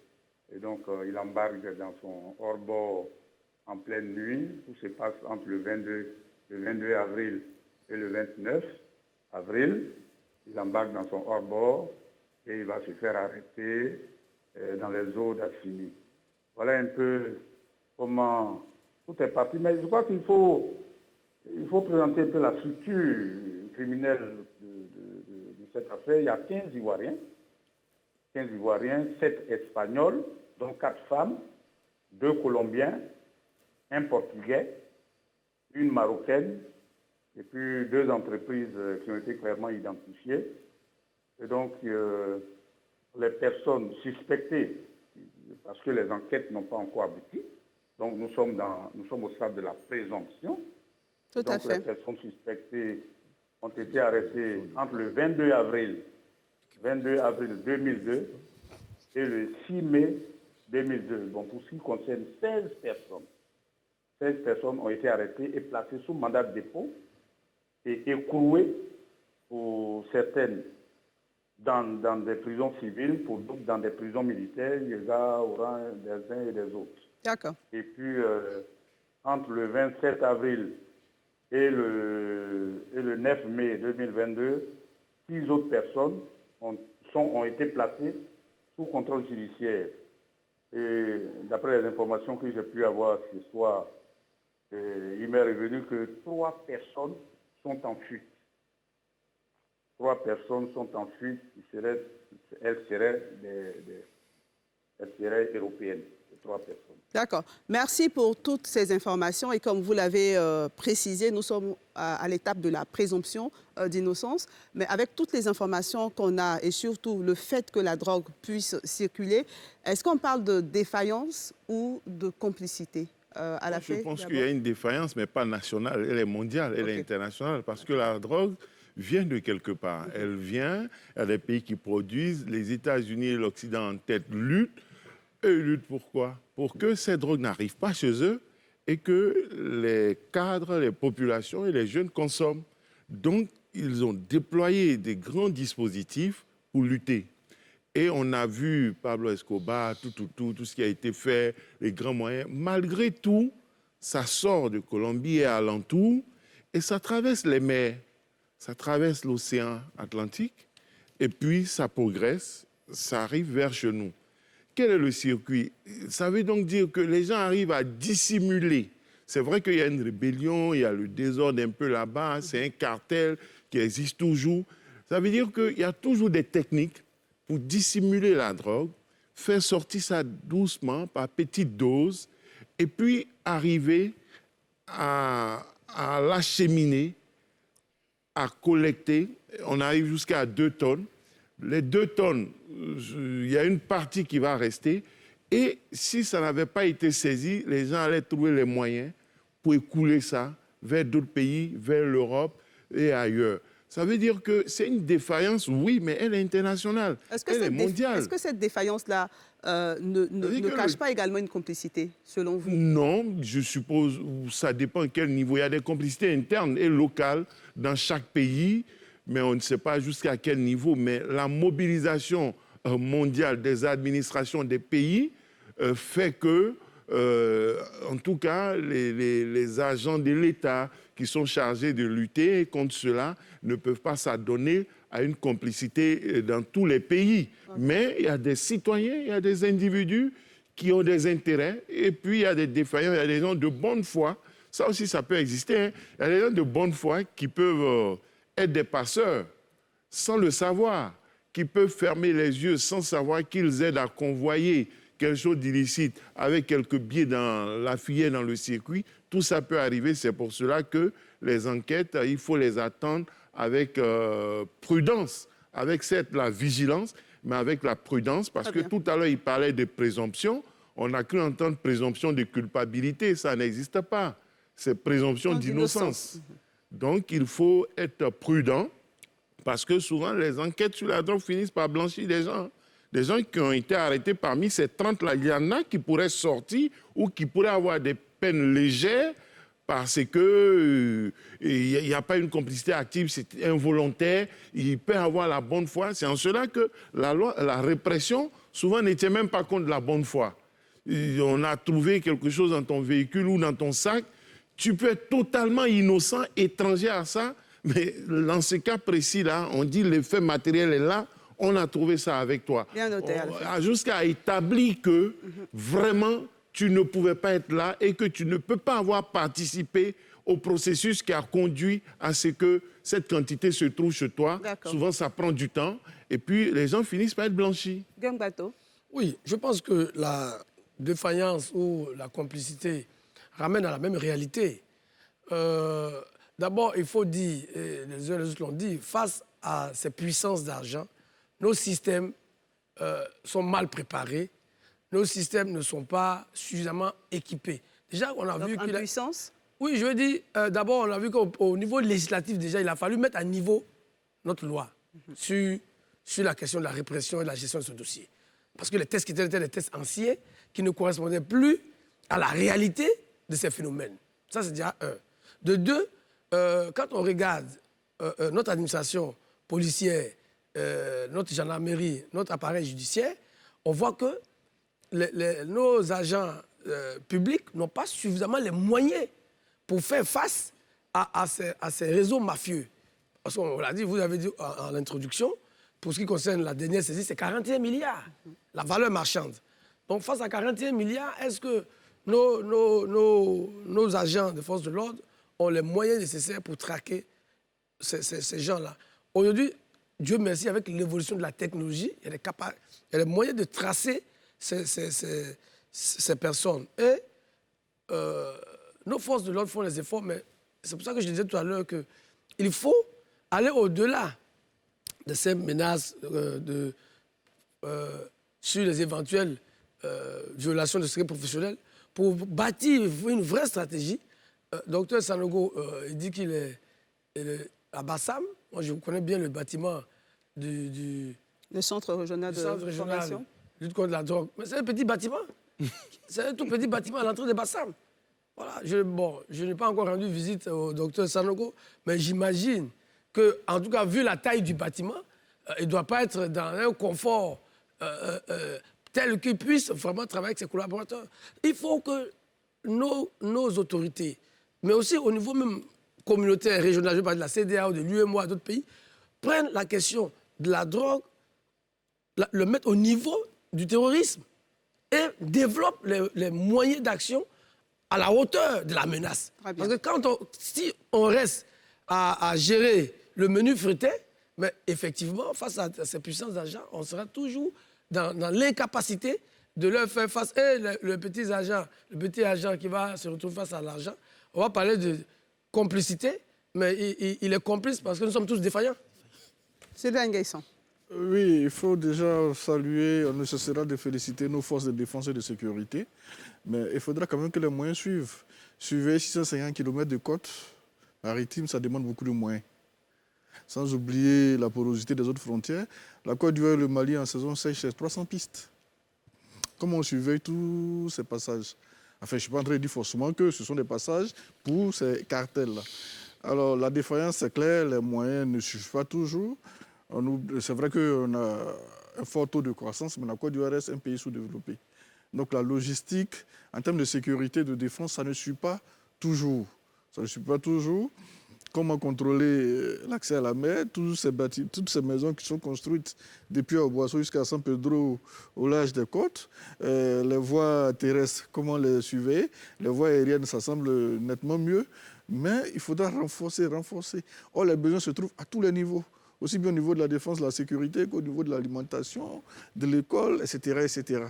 Et donc, il embarque dans son hors-bord en pleine nuit. Tout se passe entre le 22 avril et le 29 avril. Il embarque dans son hors-bord et il va se faire arrêter dans les eaux d'Assini. Voilà un peu comment tout est parti. Mais je crois qu'il faut présenter un peu la structure criminelle de cette affaire. Il y a 15 Ivoiriens, 7 Espagnols, dont 4 femmes, 2 Colombiens, 1 Portugais, 1 Marocaine, et puis 2 entreprises qui ont été clairement identifiées. Et donc, les personnes suspectées, parce que les enquêtes n'ont pas encore abouti, donc nous sommes au stade de la présomption. Tout à fait. Les personnes suspectées ont été arrêtées entre le 22 avril 2002 et le 6 mai 2002. Donc, pour ce qui concerne 16 personnes. 16 personnes ont été arrêtées et placées sous mandat de dépôt et écrouées pour certaines dans des prisons civiles, pour d'autres dans des prisons militaires. Il y a au rang des uns et des autres. D'accord. Et puis, entre le 27 avril Et le 9 mai 2022, 6 autres personnes ont été placées sous contrôle judiciaire. Et d'après les informations que j'ai pu avoir ce soir, il m'est revenu que 3 personnes sont en fuite. 3 personnes sont en fuite, elles seraient européennes, les 3 personnes. D'accord. Merci pour toutes ces informations. Et comme vous l'avez précisé, nous sommes à l'étape de la présomption d'innocence. Mais avec toutes les informations qu'on a et surtout le fait que la drogue puisse circuler, est-ce qu'on parle de défaillance ou de complicité à la Je pense qu'il y a une défaillance, mais pas nationale. Elle est mondiale, elle est internationale. Parce que la drogue vient de quelque part. Elle vient, il y a des pays qui produisent, les États-Unis et l'Occident en tête luttent. Eux luttent pourquoi? Pour que ces drogues n'arrivent pas chez eux et que les cadres, les populations et les jeunes consomment. Donc, ils ont déployé des grands dispositifs pour lutter. Et on a vu Pablo Escobar, tout ce qui a été fait, les grands moyens. Malgré tout, ça sort de Colombie et alentour et ça traverse les mers, ça traverse l'océan Atlantique et puis ça progresse, ça arrive vers chez nous. Quel est le circuit? Ça veut donc dire que les gens arrivent à dissimuler. C'est vrai qu'il y a une rébellion, il y a le désordre un peu là-bas, c'est un cartel qui existe toujours. Ça veut dire qu'il y a toujours des techniques pour dissimuler la drogue, faire sortir ça doucement, par petites doses, et puis arriver à l'acheminer, à collecter. On arrive jusqu'à 2 tonnes. Les 2 tonnes, il y a une partie qui va rester. Et si ça n'avait pas été saisi, les gens allaient trouver les moyens pour écouler ça vers d'autres pays, vers l'Europe et ailleurs. Ça veut dire que c'est une défaillance, oui, mais elle est internationale, elle est mondiale. Est-ce que cette défaillance-là ne cache pas également une complicité, selon vous? Non, je suppose, ça dépend à quel niveau. Il y a des complicités internes et locales dans chaque pays, mais on ne sait pas jusqu'à quel niveau. Mais la mobilisation mondiale des administrations des pays fait que, en tout cas, les agents de l'État qui sont chargés de lutter contre cela ne peuvent pas s'adonner à une complicité dans tous les pays. Mais il y a des citoyens, il y a des individus qui ont des intérêts, et puis il y a des défaillants, il y a des gens de bonne foi. Ça aussi, ça peut exister. Hein. Il y a des gens de bonne foi qui peuvent être des passeurs sans le savoir, qui peuvent fermer les yeux sans savoir qu'ils aident à convoyer quelque chose d'illicite avec quelques billets dans la filière, dans le circuit. Tout ça peut arriver. C'est pour cela que les enquêtes, il faut les attendre avec prudence, avec certes la vigilance, mais avec la prudence, parce que tout à l'heure, il parlait de présomption. On a cru entendre présomption de culpabilité. Ça n'existe pas. C'est présomption d'innocence. Donc, il faut être prudent, parce que souvent, les enquêtes sur la drogue finissent par blanchir des gens. Des gens qui ont été arrêtés parmi ces 30-là, il y en a qui pourraient sortir ou qui pourraient avoir des peines légères parce qu'il n'y a pas une complicité active, c'est involontaire, il peut avoir la bonne foi. C'est en cela que la répression, souvent, ne tient même pas compte de la bonne foi. On a trouvé quelque chose dans ton véhicule ou dans ton sac, tu peux être totalement innocent, étranger à ça, mais dans ce cas précis-là, on dit l'effet matériel est là, on a trouvé ça avec toi. Bien noté. Jusqu'à établir que vraiment tu ne pouvais pas être là et que tu ne peux pas avoir participé au processus qui a conduit à ce que cette quantité se trouve chez toi. Souvent, ça prend du temps et puis les gens finissent par être blanchis. Gangbato. Oui, je pense que la défaillance ou la complicité ramène à la même réalité. D'abord, il faut dire, et les uns et les autres l'ont dit, face à ces puissances d'argent, nos systèmes sont mal préparés, nos systèmes ne sont pas suffisamment équipés. Déjà, on a vu que la puissance. Oui, je veux dire, d'abord, on a vu qu'au niveau législatif, déjà, il a fallu mettre à niveau notre loi sur la question de la répression et de la gestion de ce dossier. Parce que les tests qui étaient des tests anciens, qui ne correspondaient plus à la réalité de ces phénomènes. Ça, c'est déjà un. De deux, quand on regarde notre administration policière, notre gendarmerie, notre appareil judiciaire, on voit que nos agents publics n'ont pas suffisamment les moyens pour faire face à ces réseaux mafieux. Parce qu'on l'a dit, vous avez dit en introduction, pour ce qui concerne la dernière saisie, c'est 41 milliards, la valeur marchande. Donc, face à 41 milliards, est-ce que nos agents de force de l'ordre ont les moyens nécessaires pour traquer ces gens-là? Aujourd'hui, Dieu merci, avec l'évolution de la technologie, il y a les moyens de tracer ces personnes. Et nos forces de l'ordre font les efforts, mais c'est pour ça que je disais tout à l'heure qu'il faut aller au-delà de ces menaces sur les éventuelles violations de secret professionnel pour bâtir une vraie stratégie. Docteur Sanogo, il dit qu'il est à Bassam. Moi, je connais bien le bâtiment du centre régional de formation. Lutte contre la drogue. Mais c'est un petit bâtiment. C'est un tout petit bâtiment à l'entrée de Bassam. Voilà. Je n'ai pas encore rendu visite au docteur Sanogo, mais j'imagine que, en tout cas, vu la taille du bâtiment, il ne doit pas être dans un confort tel qu'il puisse vraiment travailler avec ses collaborateurs. Il faut que nos autorités, mais aussi au niveau même communautaire, régional, je parle de la CEDEAO, de l'UEMOA, d'autres pays, prennent la question de la drogue, le mettre au niveau du terrorisme et développent les moyens d'action à la hauteur de la menace. Parce que si on reste à gérer le menu fruité, mais effectivement, face à ces puissants agents, on sera toujours dans l'incapacité de leur faire face. Et le petit agent qui va se retrouver face à l'argent, on va parler de complicité, mais il est complice parce que nous sommes tous défaillants. Sylvain Ngaïsan. Oui, il faut déjà saluer, on ne cessera de féliciter nos forces de défense et de sécurité, mais il faudra quand même que les moyens suivent. Suivez 650 km de côte maritime, ça demande beaucoup de moyens. Sans oublier la porosité des autres frontières. La Côte d'Ivoire et le Mali en saison sèche, c'est 300 pistes. Comment on surveille tous ces passages? Enfin, je ne suis pas en train de dire forcément que ce sont des passages pour ces cartels-là. Alors, la défaillance, c'est clair, les moyens ne suffisent pas toujours. C'est vrai qu'on a un fort taux de croissance, mais la Côte d'Ivoire reste un pays sous-développé. Donc, la logistique, en termes de sécurité, de défense, ça ne suit pas toujours. Ça ne suit pas toujours. Comment contrôler l'accès à la mer, toutes ces maisons qui sont construites depuis Oboasso jusqu'à San Pedro au large des côtes, les voies terrestres, comment les surveiller, les voies aériennes, ça semble nettement mieux, mais il faudra renforcer. Or, les besoins se trouvent à tous les niveaux, aussi bien au niveau de la défense, de la sécurité qu'au niveau de l'alimentation, de l'école, etc.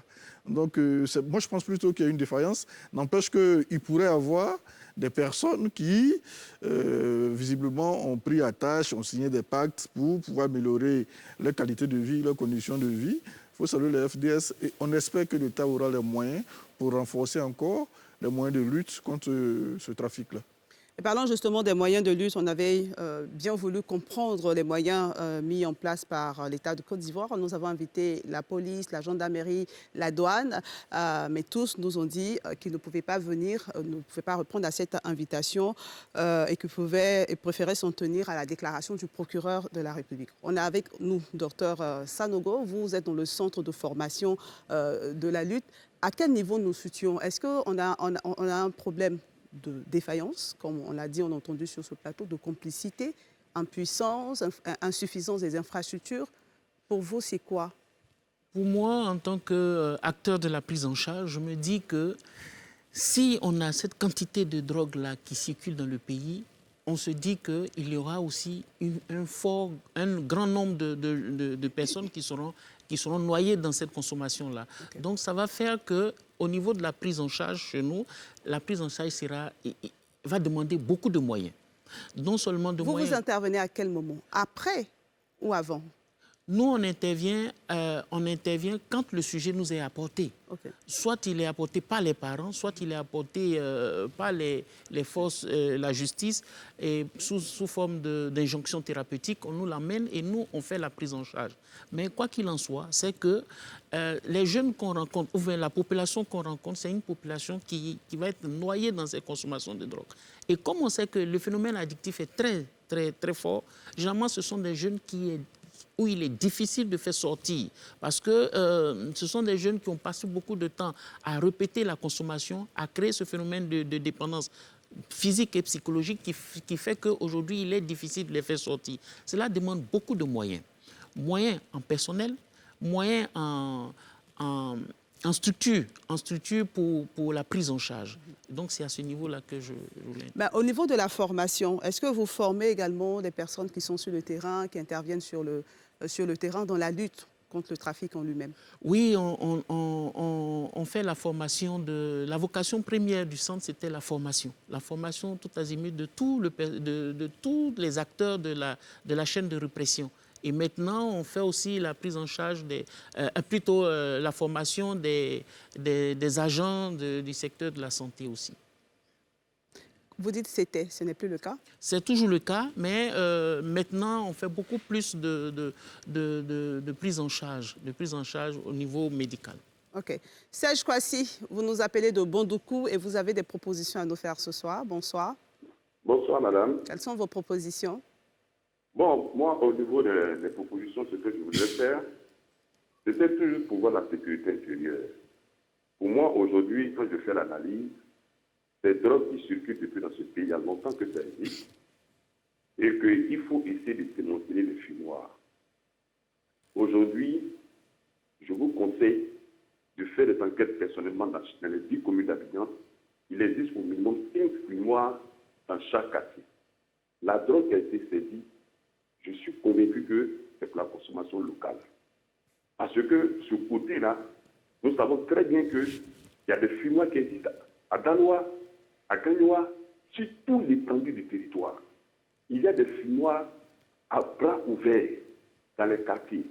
Donc, moi, je pense plutôt qu'il y a une défaillance. N'empêche qu'il pourrait y avoir des personnes qui, visiblement, ont pris à tâche, ont signé des pactes pour pouvoir améliorer leur qualité de vie, leurs conditions de vie. Il faut saluer les FDS et on espère que l'État aura les moyens pour renforcer encore les moyens de lutte contre ce trafic-là. Et parlant justement des moyens de lutte, on avait bien voulu comprendre les moyens mis en place par l'État de Côte d'Ivoire. Nous avons invité la police, la gendarmerie, la douane, mais tous nous ont dit qu'ils ne pouvaient pas venir, ne pouvaient pas répondre à cette invitation et qu'ils préféraient s'en tenir à la déclaration du procureur de la République. On a avec nous, docteur Sanogo, vous êtes dans le centre de formation de la lutte. À quel niveau nous situons? Est-ce qu'on a un problème de défaillance, comme on l'a dit, on a entendu sur ce plateau, de complicité, impuissance, insuffisance des infrastructures? Pour vous, c'est quoi? Pour moi, en tant qu'acteur de la prise en charge, je me dis que si on a cette quantité de drogue-là qui circule dans le pays, on se dit qu'il y aura aussi un grand nombre de personnes qui seront noyées dans cette consommation-là. Okay. Donc, ça va faire qu'au niveau de la prise en charge chez nous, la prise en charge va demander beaucoup de moyens. Non seulement de moyens... Vous intervenez à quel moment? Après ou avant? Nous, on intervient quand le sujet nous est apporté. Okay. Soit il est apporté par les parents, soit il est apporté par les forces, la justice, et sous forme d'injonction thérapeutique, on nous l'amène et nous, on fait la prise en charge. Mais quoi qu'il en soit, c'est que les jeunes qu'on rencontre, ou bien la population qu'on rencontre, c'est une population qui va être noyée dans ces consommations de drogue. Et comme on sait que le phénomène addictif est très, très, très fort, généralement, ce sont des jeunes où il est difficile de faire sortir. Parce que ce sont des jeunes qui ont passé beaucoup de temps à répéter la consommation, à créer ce phénomène de dépendance. physique et psychologique qui fait qu'aujourd'hui, il est difficile de les faire sortir. Cela demande beaucoup de moyens. Moyens en personnel, moyens en structure pour la prise en charge. Donc, c'est à ce niveau-là que je voulais... Au niveau de la formation, est-ce que vous formez également des personnes qui sont sur le terrain, qui interviennent sur le terrain dans la lutte contre le trafic en lui-même? Oui, on fait la formation la vocation première du centre, c'était la formation. La formation tout azimut de tous les acteurs de la chaîne de répression. Et maintenant, on fait aussi la prise en charge la formation des agents du secteur de la santé aussi. Vous dites c'était, ce n'est plus le cas? C'est toujours le cas, mais maintenant, on fait beaucoup plus de prise en charge au niveau médical. OK. Serge Kwasi, vous nous appelez de Bondoukou et vous avez des propositions à nous faire ce soir. Bonsoir. Bonsoir, madame. Quelles sont vos propositions? Bon, moi, au niveau des propositions, ce que je voudrais faire, c'était toujours pour voir la sécurité intérieure. Pour moi, aujourd'hui, quand je fais l'analyse, des drogues qui circulent depuis dans ce pays, il y a longtemps que ça existe, et qu'il faut essayer de démanteler les fumoirs. Aujourd'hui, je vous conseille de faire des enquêtes personnellement dans les 10 communes d'Abidjan. Il existe au minimum 5 fumoirs dans chaque quartier. La drogue qui a été saisie, je suis convaincu que c'est pour la consommation locale. Parce que ce côté-là, nous savons très bien qu'il y a des fumoirs qui existent à Danois, à Gagnois, sur tout l'étendue du territoire. Il y a des fumoirs à bras ouverts dans les quartiers,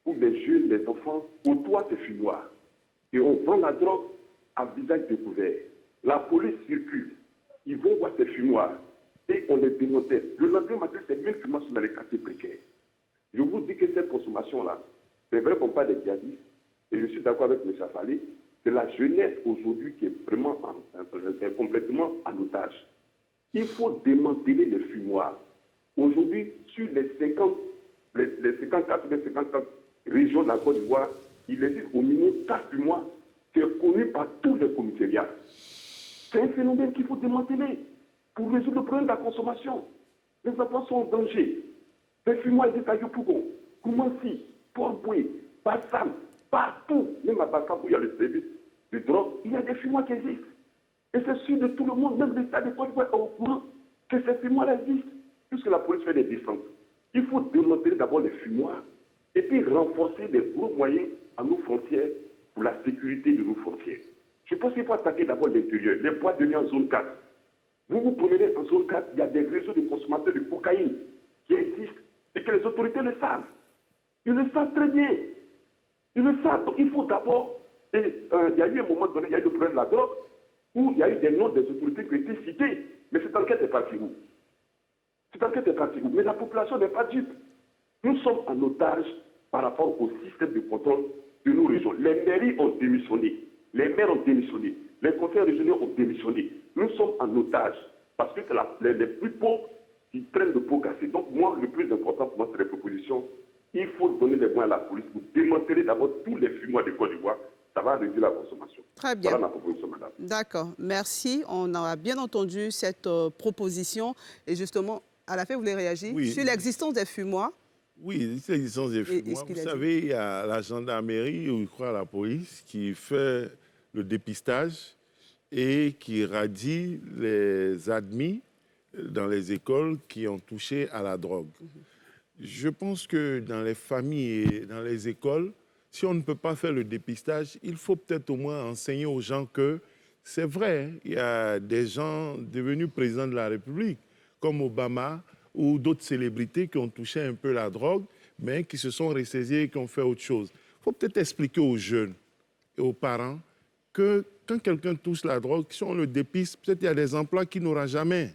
où les jeunes, les enfants côtoient ces fumoirs. Et on vend la drogue à visage découvert. La police circule, ils vont voir ces fumoirs et on les démantèle. Le lendemain matin, ces mêmes fumoirs sont dans les quartiers précaires. Je vous dis que cette consommation-là, c'est vrai qu'on parle des djihadistes, et je suis d'accord avec M. Afali, c'est la jeunesse aujourd'hui qui est vraiment complètement en otage. Il faut démanteler les fumoirs. Aujourd'hui, sur les 54 ou les 54 régions de la Côte d'Ivoire, il existe au minimum 4 fumoirs qui est connu par tous les commissariats. C'est un phénomène qu'il faut démanteler pour résoudre le problème de la consommation. Les enfants sont en danger. Les fumoirs existent à Yopougon, Koumansi, Port-Boué, Bassam, partout, même à Bassam où il y a le service de drogue, il y a des fumoirs qui existent. Et c'est sûr de tout le monde, même l'État de Côte d'Ivoire est au courant que ces fumoirs existent, puisque la police fait des descentes. Il faut démanteler d'abord les fumoirs et puis renforcer des gros moyens à nos frontières pour la sécurité de nos frontières. Je pense qu'il faut attaquer d'abord l'intérieur, les boîtes de nuit en zone 4. Vous vous promenez en zone 4, il y a des réseaux de consommateurs de cocaïne qui existent et que les autorités le savent. Ils le savent très bien. Ils le savent. Donc il faut d'abord... il y a eu un moment donné, il y a eu le problème de la drogue, où il y a eu des noms des autorités qui ont été cités. Mais cette enquête est partie où? Cette enquête est partie où? Mais la population n'est pas dupe. Nous sommes en otage par rapport au système de contrôle de nos régions. Les mairies ont démissionné. Les maires ont démissionné. Les conseils régionaux ont démissionné. Nous sommes en otage parce que c'est les plus pauvres qui traînent le pot cassé. Donc moi, le plus important pour moi, c'est les propositions. Il faut donner les moyens à la police pour démanteler d'abord tous les fumoirs de Côte d'Ivoire. Ça va réduire la consommation. Très bien. Voilà ma proposition, madame. D'accord. Merci. On a bien entendu cette proposition. Et justement, à la fin, vous voulez réagir sur l'existence des fumoirs? Oui, c'est l'existence des fumoirs. Vous savez, il y a la gendarmerie, ou je crois la police, qui fait le dépistage et qui radie les admis dans les écoles qui ont touché à la drogue. Je pense que dans les familles et dans les écoles, si on ne peut pas faire le dépistage, il faut peut-être au moins enseigner aux gens que c'est vrai, il y a des gens devenus présidents de la République, comme Obama ou d'autres célébrités qui ont touché un peu la drogue, mais qui se sont ressaisis et qui ont fait autre chose. Il faut peut-être expliquer aux jeunes et aux parents que quand quelqu'un touche la drogue, si on le dépiste, peut-être il y a des emplois qu'il n'aura jamais.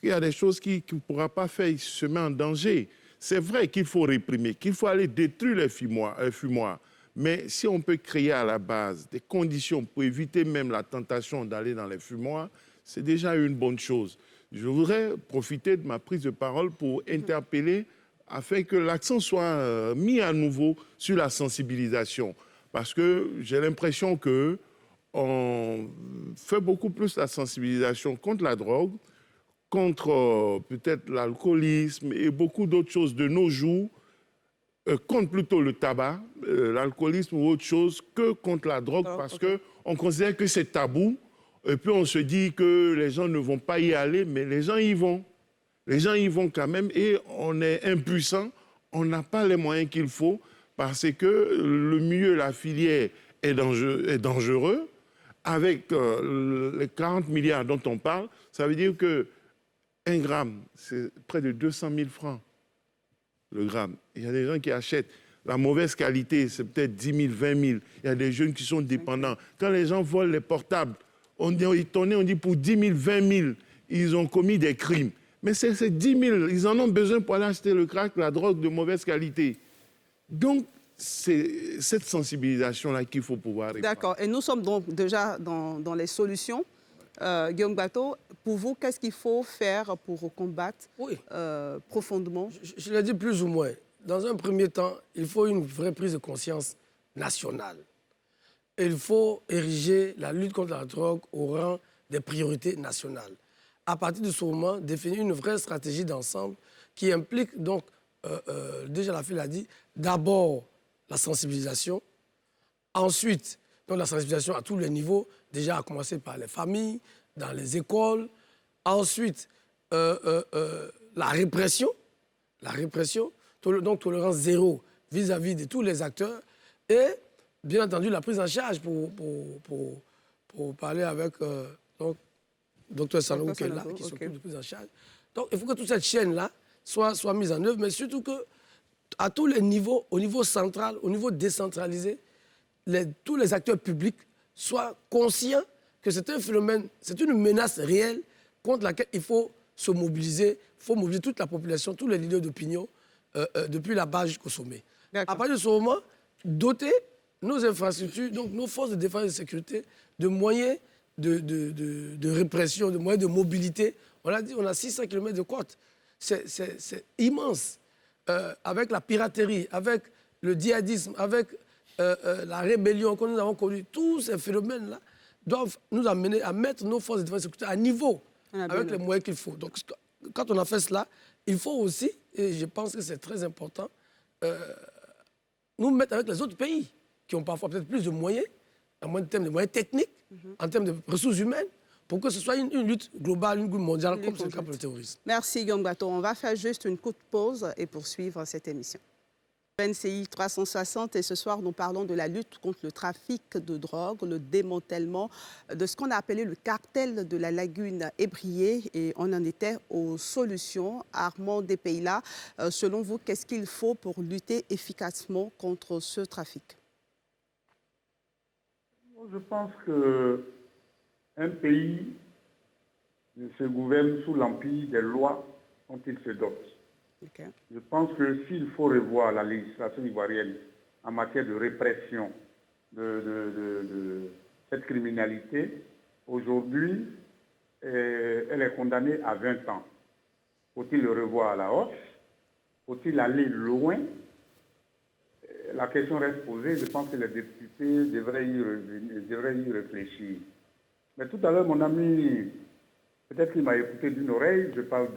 Il y a des choses qu'il ne pourra pas faire, il se met en danger. C'est vrai qu'il faut réprimer, qu'il faut aller détruire les fumoirs. Mais si on peut créer à la base des conditions pour éviter même la tentation d'aller dans les fumoirs, c'est déjà une bonne chose. Je voudrais profiter de ma prise de parole pour interpeller afin que l'accent soit mis à nouveau sur la sensibilisation. Parce que j'ai l'impression qu'on fait beaucoup plus la sensibilisation contre la drogue, contre peut-être l'alcoolisme et beaucoup d'autres choses de nos jours, contre plutôt le tabac, l'alcoolisme ou autre chose, que contre la drogue, parce qu'on considère que c'est tabou. Et puis on se dit que les gens ne vont pas y aller, mais les gens y vont. Les gens y vont quand même et on est impuissant, on n'a pas les moyens qu'il faut parce que le milieu, la filière est dangereux. Avec les 40 milliards dont on parle, ça veut dire que 1 gramme, c'est près de 200 000 francs le gramme. Il y a des gens qui achètent. La mauvaise qualité, c'est peut-être 10 000, 20 000. Il y a des jeunes qui sont dépendants. Quand les gens volent les portables, on dit pour 10 000, 20 000, ils ont commis des crimes. Mais c'est 10 000, ils en ont besoin pour aller acheter le crack, la drogue de mauvaise qualité. Donc, c'est cette sensibilisation-là qu'il faut pouvoir répondre. D'accord. Et nous sommes donc déjà dans les solutions. Guillaume Bateau, pour vous, qu'est-ce qu'il faut faire pour combattre profondément? Je l'ai dit plus ou moins. Dans un premier temps, il faut une vraie prise de conscience nationale. Et il faut ériger la lutte contre la drogue au rang des priorités nationales. À partir de ce moment, définir une vraie stratégie d'ensemble qui implique donc, déjà la fille l'a dit, d'abord la sensibilisation, ensuite donc la sensibilisation à tous les niveaux, déjà à commencer par les familles, dans les écoles, ensuite la répression, donc tolérance zéro vis-à-vis de tous les acteurs, et bien entendu la prise en charge pour parler avec donc, Dr Sanogo qui est là, qui s'occupe de prise en charge. Donc il faut que toute cette chaîne-là soit mise en œuvre, mais surtout qu'à tous les niveaux, au niveau central, au niveau décentralisé, tous les acteurs publics soient conscients que c'est un phénomène, c'est une menace réelle contre laquelle il faut se mobiliser. Il faut mobiliser toute la population, tous les leaders d'opinion, depuis la base jusqu'au sommet. À partir de ce moment, doter nos infrastructures, donc nos forces de défense et de sécurité, de moyens de répression, de moyens de mobilité. On l'a dit, on a 600 km de côte. C'est immense. Avec la piraterie, avec le djihadisme, avec la rébellion que nous avons connue, tous ces phénomènes-là doivent nous amener à mettre nos forces de défense et de sécurité à niveau, avec les moyens qu'il faut. Donc, quand on a fait cela, il faut aussi, et je pense que c'est très important, nous mettre avec les autres pays qui ont parfois peut-être plus de moyens, en termes de moyens techniques, en termes de ressources humaines, pour que ce soit une lutte globale, une lutte mondiale, comme c'est le cas pour le terrorisme. Merci Guillaume Bateau. On va faire juste une courte pause et poursuivre cette émission. NCI 360 et ce soir nous parlons de la lutte contre le trafic de drogue, le démantèlement de ce qu'on a appelé le cartel de la lagune ébriée et on en était aux solutions. Armand Despaila, selon vous, qu'est-ce qu'il faut pour lutter efficacement contre ce trafic? Je pense qu'un pays se gouverne sous l'empire des lois dont il se dote. Okay. Je pense que s'il faut revoir la législation ivoirienne en matière de répression de cette criminalité, aujourd'hui, elle est condamnée à 20 ans. Faut-il le revoir à la hausse? Faut-il aller loin? La question reste posée. Je pense que les députés devraient y réfléchir. Mais tout à l'heure, mon ami, peut-être qu'il m'a écouté d'une oreille, je parle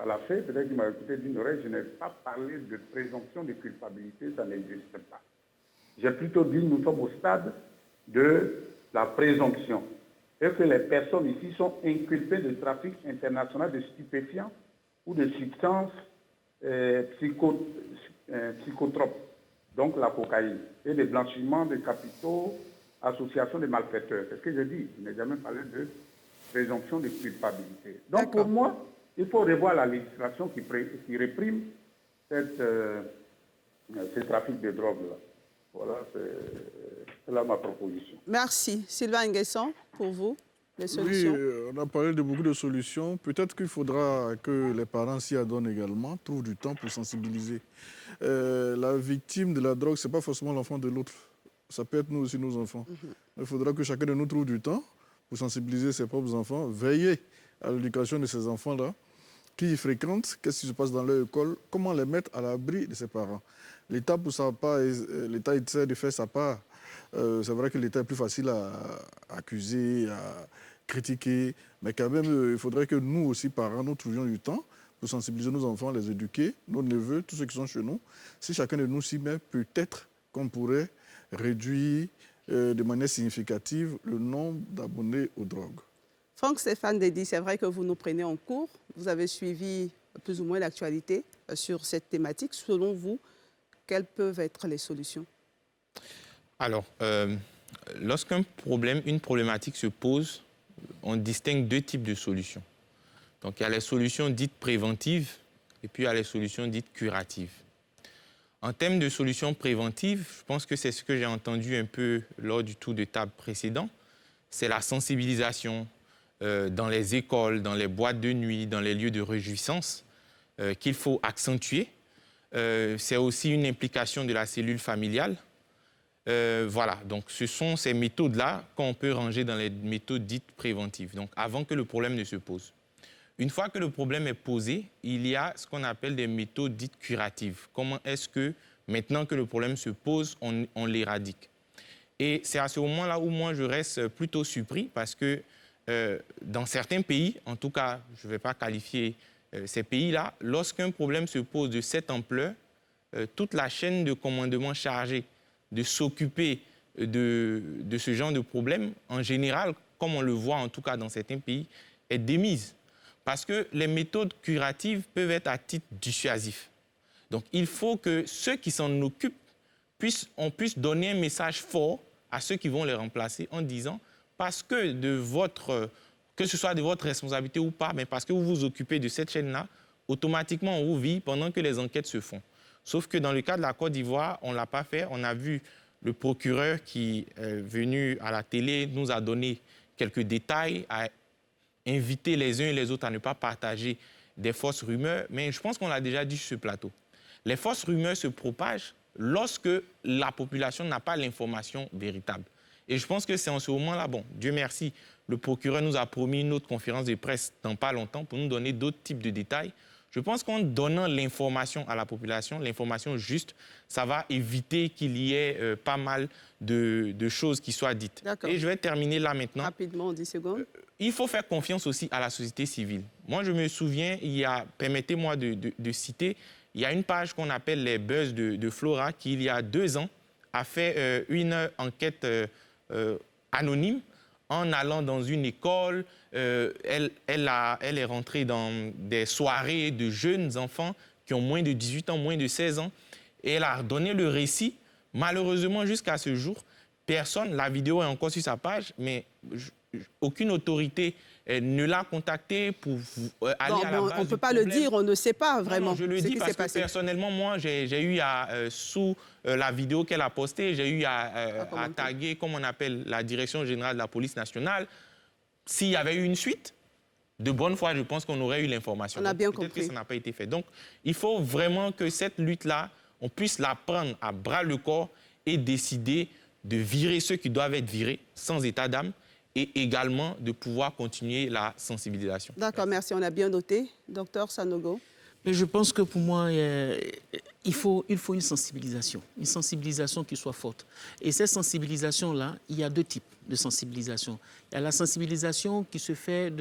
à la fin, peut-être qu'il m'a écouté d'une oreille, je n'ai pas parlé de présomption de culpabilité, ça n'existe pas. J'ai plutôt dit, nous sommes au stade de la présomption. Et que les personnes ici sont inculpées de trafic international de stupéfiants ou de substances psychotropes, donc la cocaïne, et de blanchiment de capitaux, association de malfaiteurs. C'est ce que je dis, je n'ai jamais parlé de présomption de culpabilité. Donc pour moi, il faut revoir la législation qui réprime ce trafic de drogue-là. Voilà, c'est là ma proposition. Merci. Sylvain Nguessan, pour vous, les solutions? Oui, on a parlé de beaucoup de solutions. Peut-être qu'il faudra que les parents s'y adonnent également, trouvent du temps pour sensibiliser. La victime de la drogue, ce n'est pas forcément l'enfant de l'autre. Ça peut être nous aussi, nos enfants. Il faudra que chacun de nous trouve du temps pour sensibiliser ses propres enfants, veiller à l'éducation de ces enfants-là, qui y fréquentent, qu'est-ce qui se passe dans leur école, comment les mettre à l'abri de ses parents. L'État, pour sa part, l'État essaie de faire sa part c'est vrai que l'État est plus facile à accuser, à critiquer, mais quand même, il faudrait que nous aussi, parents, nous trouvions du temps pour sensibiliser nos enfants, les éduquer, nos neveux, tous ceux qui sont chez nous. Si chacun de nous s'y met, peut-être qu'on pourrait réduire de manière significative le nombre d'abonnés aux drogues. Franck Stéphane Dedi, c'est vrai que vous nous prenez en cours. Vous avez suivi plus ou moins l'actualité sur cette thématique. Selon vous, quelles peuvent être les solutions? Alors, lorsqu'un problème, une problématique se pose, on distingue deux types de solutions. Donc, il y a les solutions dites préventives et puis il y a les solutions dites curatives. En termes de solutions préventives, je pense que c'est ce que j'ai entendu un peu lors du tour de table précédent. C'est la sensibilisation dans les écoles, dans les boîtes de nuit, dans les lieux de réjouissance qu'il faut accentuer. C'est aussi une implication de la cellule familiale. Voilà, donc ce sont ces méthodes-là qu'on peut ranger dans les méthodes dites préventives, donc avant que le problème ne se pose. Une fois que le problème est posé, il y a ce qu'on appelle des méthodes dites curatives. Comment est-ce que, maintenant que le problème se pose, on l'éradique? Et c'est à ce moment-là où moi, je reste plutôt surpris parce que dans certains pays, en tout cas, je ne vais pas qualifier ces pays-là, lorsqu'un problème se pose de cette ampleur, toute la chaîne de commandement chargée de s'occuper de ce genre de problème, en général, comme on le voit en tout cas dans certains pays, est démise. Parce que les méthodes curatives peuvent être à titre dissuasif. Donc, il faut que ceux qui s'en occupent on puisse donner un message fort à ceux qui vont les remplacer en disant, parce que que ce soit de votre responsabilité ou pas, mais parce que vous vous occupez de cette chaîne-là, automatiquement, on vous vit pendant que les enquêtes se font. Sauf que dans le cas de la Côte d'Ivoire, on ne l'a pas fait. On a vu le procureur qui est venu à la télé, nous a donné quelques détails, a invité les uns et les autres à ne pas partager des fausses rumeurs. Mais je pense qu'on l'a déjà dit sur ce plateau. Les fausses rumeurs se propagent lorsque la population n'a pas l'information véritable. Et je pense que c'est en ce moment-là, bon, Dieu merci, le procureur nous a promis une autre conférence de presse dans pas longtemps pour nous donner d'autres types de détails. Je pense qu'en donnant l'information à la population, l'information juste, ça va éviter qu'il y ait pas mal de choses qui soient dites. Et je vais terminer là maintenant. Rapidement, 10 secondes. Il faut faire confiance aussi à la société civile. Moi, je me souviens, permettez-moi de citer, il y a une page qu'on appelle les buzz de Flora qui, il y a 2 ans, a fait une enquête anonyme en allant dans une école. Elle est rentrée dans des soirées de jeunes enfants qui ont moins de 18 ans, moins de 16 ans. Et elle a donné le récit. Malheureusement, jusqu'à ce jour, personne, la vidéo est encore sur sa page, mais aucune autorité ne l'a contacté pour aller à la base on ne peut pas le dire, on ne sait pas vraiment. Non, je le dis parce que personnellement, moi, j'ai eu sous la vidéo qu'elle a postée, j'ai eu à taguer, comme on appelle, la Direction générale de la police nationale. S'il y avait eu une suite, de bonne foi, je pense qu'on aurait eu l'information. On a bien compris. compris. Que ça n'a pas été fait. Donc, il faut vraiment que cette lutte-là, on puisse la prendre à bras-le-corps et décider de virer ceux qui doivent être virés sans état d'âme et également de pouvoir continuer la sensibilisation. D'accord, merci. On a bien noté. Docteur Sanogo. Mais je pense que pour moi, il faut une sensibilisation qui soit forte. Et cette sensibilisation-là, il y a 2 types de sensibilisation. Il y a la sensibilisation qui se fait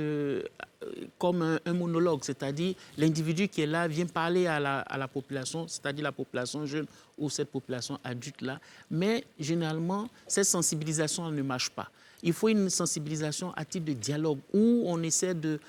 comme un monologue, c'est-à-dire l'individu qui est là vient parler à la population, c'est-à-dire la population jeune ou cette population adulte-là. Mais généralement, cette sensibilisation ne marche pas. Il faut une sensibilisation à titre de dialogue où on essaie de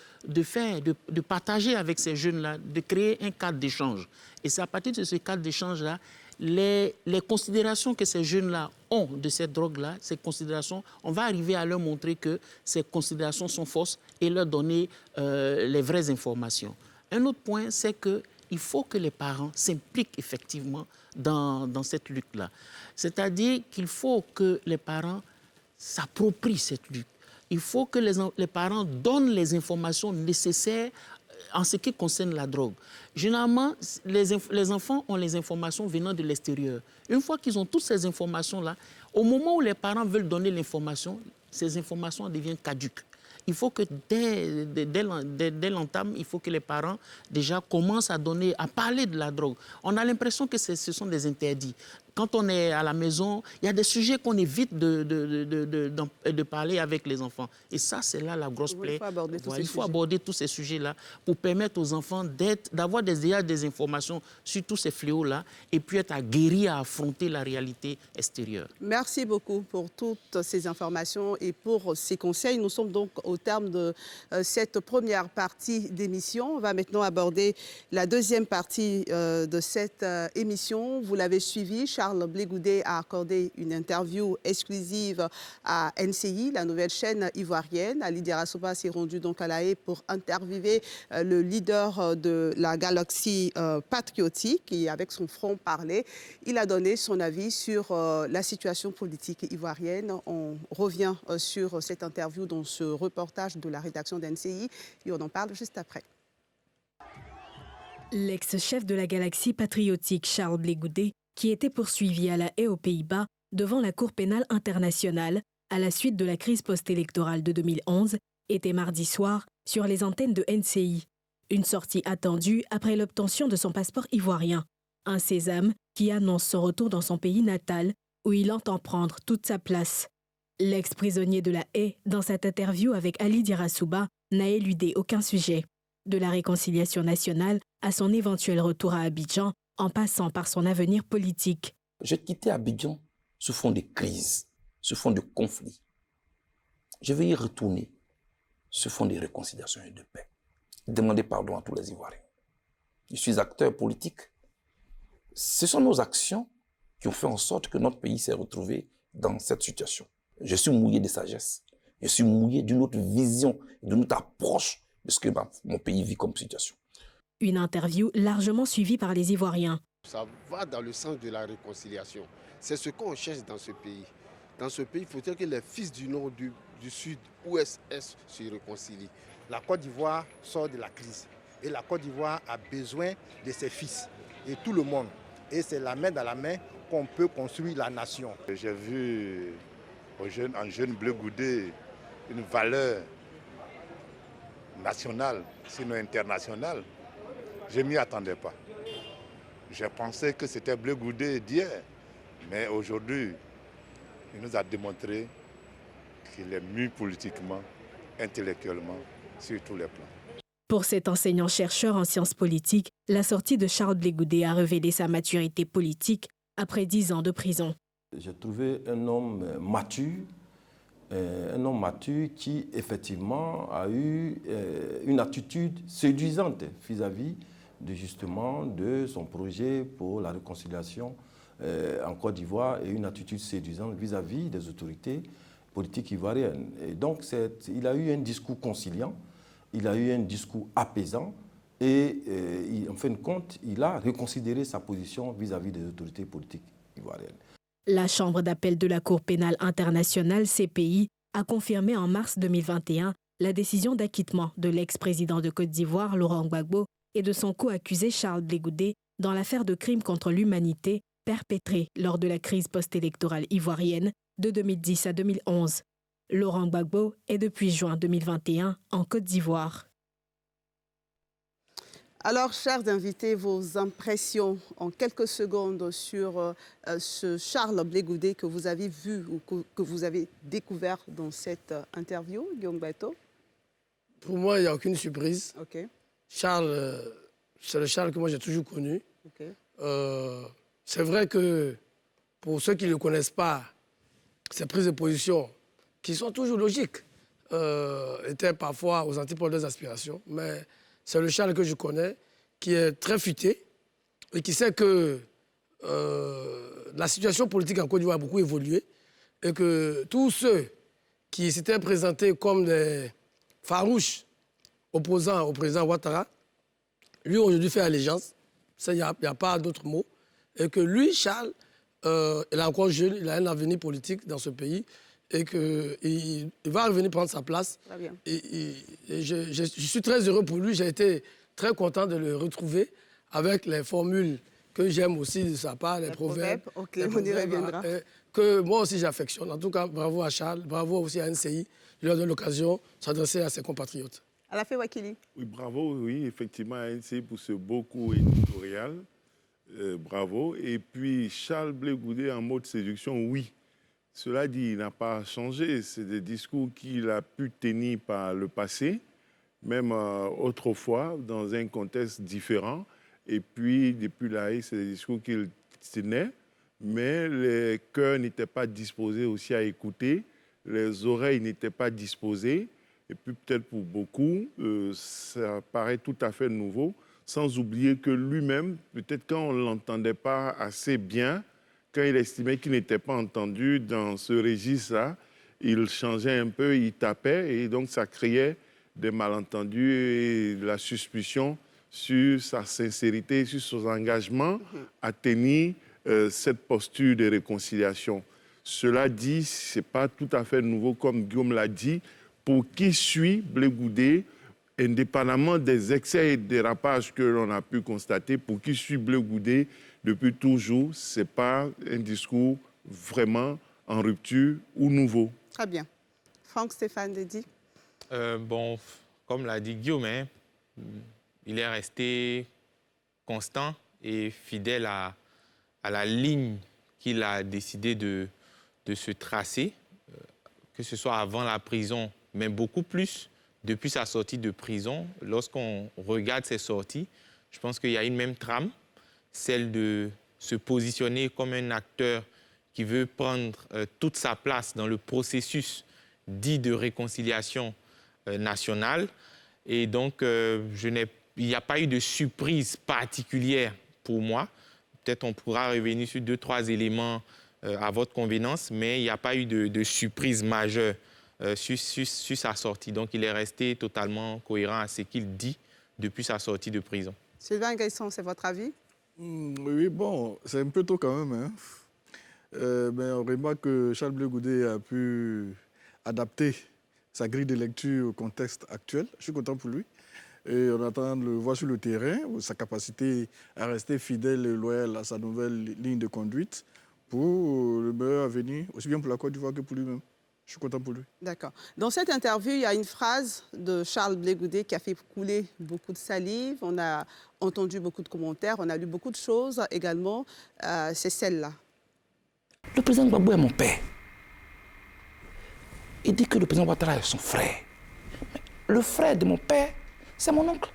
partager avec ces jeunes-là, de créer un cadre d'échange. Et c'est à partir de ce cadre d'échange-là, les considérations que ces jeunes-là ont de cette drogue-là, ces considérations, on va arriver à leur montrer que ces considérations sont fausses et leur donner les vraies informations. Un autre point, c'est qu'il faut que les parents s'impliquent effectivement dans cette lutte-là. C'est-à-dire qu'il faut que les parents s'approprient cette lutte. Il faut que les parents donnent les informations nécessaires en ce qui concerne la drogue. Généralement, les enfants ont les informations venant de l'extérieur. Une fois qu'ils ont toutes ces informations-là, au moment où les parents veulent donner l'information, ces informations deviennent caduques. il faut que dès l'entame, il faut que les parents déjà commencent à parler de la drogue. On a l'impression que ce sont des interdits. Quand on est à la maison, il y a des sujets qu'on évite de parler avec les enfants. Et ça, c'est là la grosse plaie. Il faut aborder tous ces sujets-là pour permettre aux enfants d'avoir déjà des informations sur tous ces fléaux-là et puis être aguerris à affronter la réalité extérieure. Merci beaucoup pour toutes ces informations et pour ces conseils. Nous sommes donc au terme de cette première partie d'émission. On va maintenant aborder la deuxième partie de cette émission. Vous l'avez suivi, Charles Blé Goudet a accordé une interview exclusive à NCI, la nouvelle chaîne ivoirienne. Ali Diarra-Souba s'est rendu donc à La Haye pour interviewer le leader de la galaxie patriotique et avec son franc-parler, il a donné son avis sur la situation politique ivoirienne. On revient sur cette interview dans ce reportage de la rédaction d'NCI et on en parle juste après. L'ex-chef de la galaxie patriotique Charles Blé Goudet, qui était poursuivi à La Haye aux Pays-Bas devant la Cour pénale internationale à la suite de la crise post-électorale de 2011, était mardi soir sur les antennes de NCI. Une sortie attendue après l'obtention de son passeport ivoirien. Un sésame qui annonce son retour dans son pays natal où il entend prendre toute sa place. L'ex-prisonnier de La Haye, dans cette interview avec Ali Diarra-Souba, n'a éludé aucun sujet. De la réconciliation nationale à son éventuel retour à Abidjan, en passant par son avenir politique. J'ai quitté Abidjan sous fond de crise, sous fond de conflit. Je vais y retourner sous fond de réconciliation et de paix. Demander pardon à tous les Ivoiriens. Je suis acteur politique. Ce sont nos actions qui ont fait en sorte que notre pays s'est retrouvé dans cette situation. Je suis mouillé de sagesse. Je suis mouillé d'une autre vision, d'une autre approche de ce que mon pays vit comme situation. Une interview largement suivie par les Ivoiriens. Ça va dans le sens de la réconciliation. C'est ce qu'on cherche dans ce pays. Dans ce pays, il faudrait que les fils du Nord, du Sud, Ouest, Est se réconcilient. La Côte d'Ivoire sort de la crise. Et la Côte d'Ivoire a besoin de ses fils et tout le monde. Et c'est la main dans la main qu'on peut construire la nation. J'ai vu en jeune Blé Goudet une valeur nationale, sinon internationale. Je ne m'y attendais pas. Je pensais que c'était Blé Goudet d'hier. Mais aujourd'hui, il nous a démontré qu'il est mûr politiquement, intellectuellement, sur tous les plans. Pour cet enseignant-chercheur en sciences politiques, la sortie de Charles Blé Goudet a révélé sa maturité politique après 10 ans de prison. J'ai trouvé un homme mature qui effectivement a eu une attitude séduisante vis-à-vis de son projet pour la réconciliation en Côte d'Ivoire et une attitude séduisante vis-à-vis des autorités politiques ivoiriennes. Et donc il a eu un discours conciliant, il a eu un discours apaisant et en fin de compte, il a reconsidéré sa position vis-à-vis des autorités politiques ivoiriennes. La Chambre d'appel de la Cour pénale internationale, CPI, a confirmé en mars 2021 la décision d'acquittement de l'ex-président de Côte d'Ivoire, Laurent Gbagbo, et de son co-accusé Charles Blé Goudet dans l'affaire de crimes contre l'humanité perpétrée lors de la crise post-électorale ivoirienne de 2010 à 2011. Laurent Gbagbo est depuis juin 2021 en Côte d'Ivoire. Alors, chers invités, vos impressions en quelques secondes sur ce Charles Blé Goudet que vous avez vu ou que vous avez découvert dans cette interview, Guillaume Bato? Pour moi, il n'y a aucune surprise. Okay. Charles, c'est le Charles que moi j'ai toujours connu. Okay. C'est vrai que pour ceux qui ne le connaissent pas, ses prises de position, qui sont toujours logiques, étaient parfois aux antipodes des aspirations. Mais c'est le Charles que je connais, qui est très futé et qui sait que la situation politique en Côte d'Ivoire a beaucoup évolué et que tous ceux qui s'étaient présentés comme des farouches opposants au président Ouattara, lui aujourd'hui fait allégeance, il n'y a pas d'autre mot, et que lui, Charles, il est encore jeune, il a un avenir politique dans ce pays et qu'il va revenir prendre sa place. Très bien. Et je suis très heureux pour lui, j'ai été très content de le retrouver avec les formules que j'aime aussi de sa part, les proverbes. Ok, on y reviendra. Que moi aussi j'affectionne. En tout cas, bravo à Charles, bravo aussi à NCI. il leur donne l'occasion de s'adresser à ses compatriotes. Alafé Wakili. Oui, bravo, oui, effectivement, ANC pour ce beau cours éditorial. Bravo. Et puis, Charles Blé Goudé en mode séduction, oui. Cela dit, il n'a pas changé. C'est des discours qu'il a pu tenir par le passé, même autrefois, dans un contexte différent. Et puis, depuis là, c'est des discours qu'il tenait, mais les cœurs n'étaient pas disposés aussi à écouter, les oreilles n'étaient pas disposées. Et puis, peut-être pour beaucoup, ça paraît tout à fait nouveau, sans oublier que lui-même, peut-être quand on ne l'entendait pas assez bien, quand il estimait qu'il n'était pas entendu dans ce registre-là, il changeait un peu, il tapait, et donc ça créait des malentendus et de la suspicion sur sa sincérité, sur son engagement à tenir cette posture de réconciliation. Cela dit, ce n'est pas tout à fait nouveau, comme Guillaume l'a dit, pour qui suit Blé Goudé, indépendamment des excès et dérapages que l'on a pu constater, pour qui suit Blé Goudé depuis toujours, ce n'est pas un discours vraiment en rupture ou nouveau. Très bien. Franck Stéphane Dedi. Bon, comme l'a dit Guillaume, hein, il est resté constant et fidèle à la ligne qu'il a décidé de se tracer, que ce soit avant la prison, mais beaucoup plus depuis sa sortie de prison. Lorsqu'on regarde ses sorties, je pense qu'il y a une même trame, celle de se positionner comme un acteur qui veut prendre toute sa place dans le processus dit de réconciliation nationale. Et donc, il n'y a pas eu de surprise particulière pour moi. Peut-être on pourra revenir sur 2-3 éléments à votre convenance, mais il n'y a pas eu de surprise majeure sur sa sortie. Donc, il est resté totalement cohérent à ce qu'il dit depuis sa sortie de prison. Sylvain Gaësson, c'est votre avis? Oui, bon, c'est un peu tôt quand même. Hein. Mais on remarque que Charles Blé Goudé a pu adapter sa grille de lecture au contexte actuel. Je suis content pour lui. Et on attend de le voir sur le terrain, sa capacité à rester fidèle et loyal à sa nouvelle ligne de conduite pour le meilleur avenir, aussi bien pour la Côte d'Ivoire que pour lui-même. Je suis content pour lui. D'accord. Dans cette interview, il y a une phrase de Charles Blé Goudé qui a fait couler beaucoup de salive. On a entendu beaucoup de commentaires, on a lu beaucoup de choses également. C'est celle-là. Le président Gbagbo est mon père. Il dit que le président Ouattara est son frère. Mais le frère de mon père, c'est mon oncle.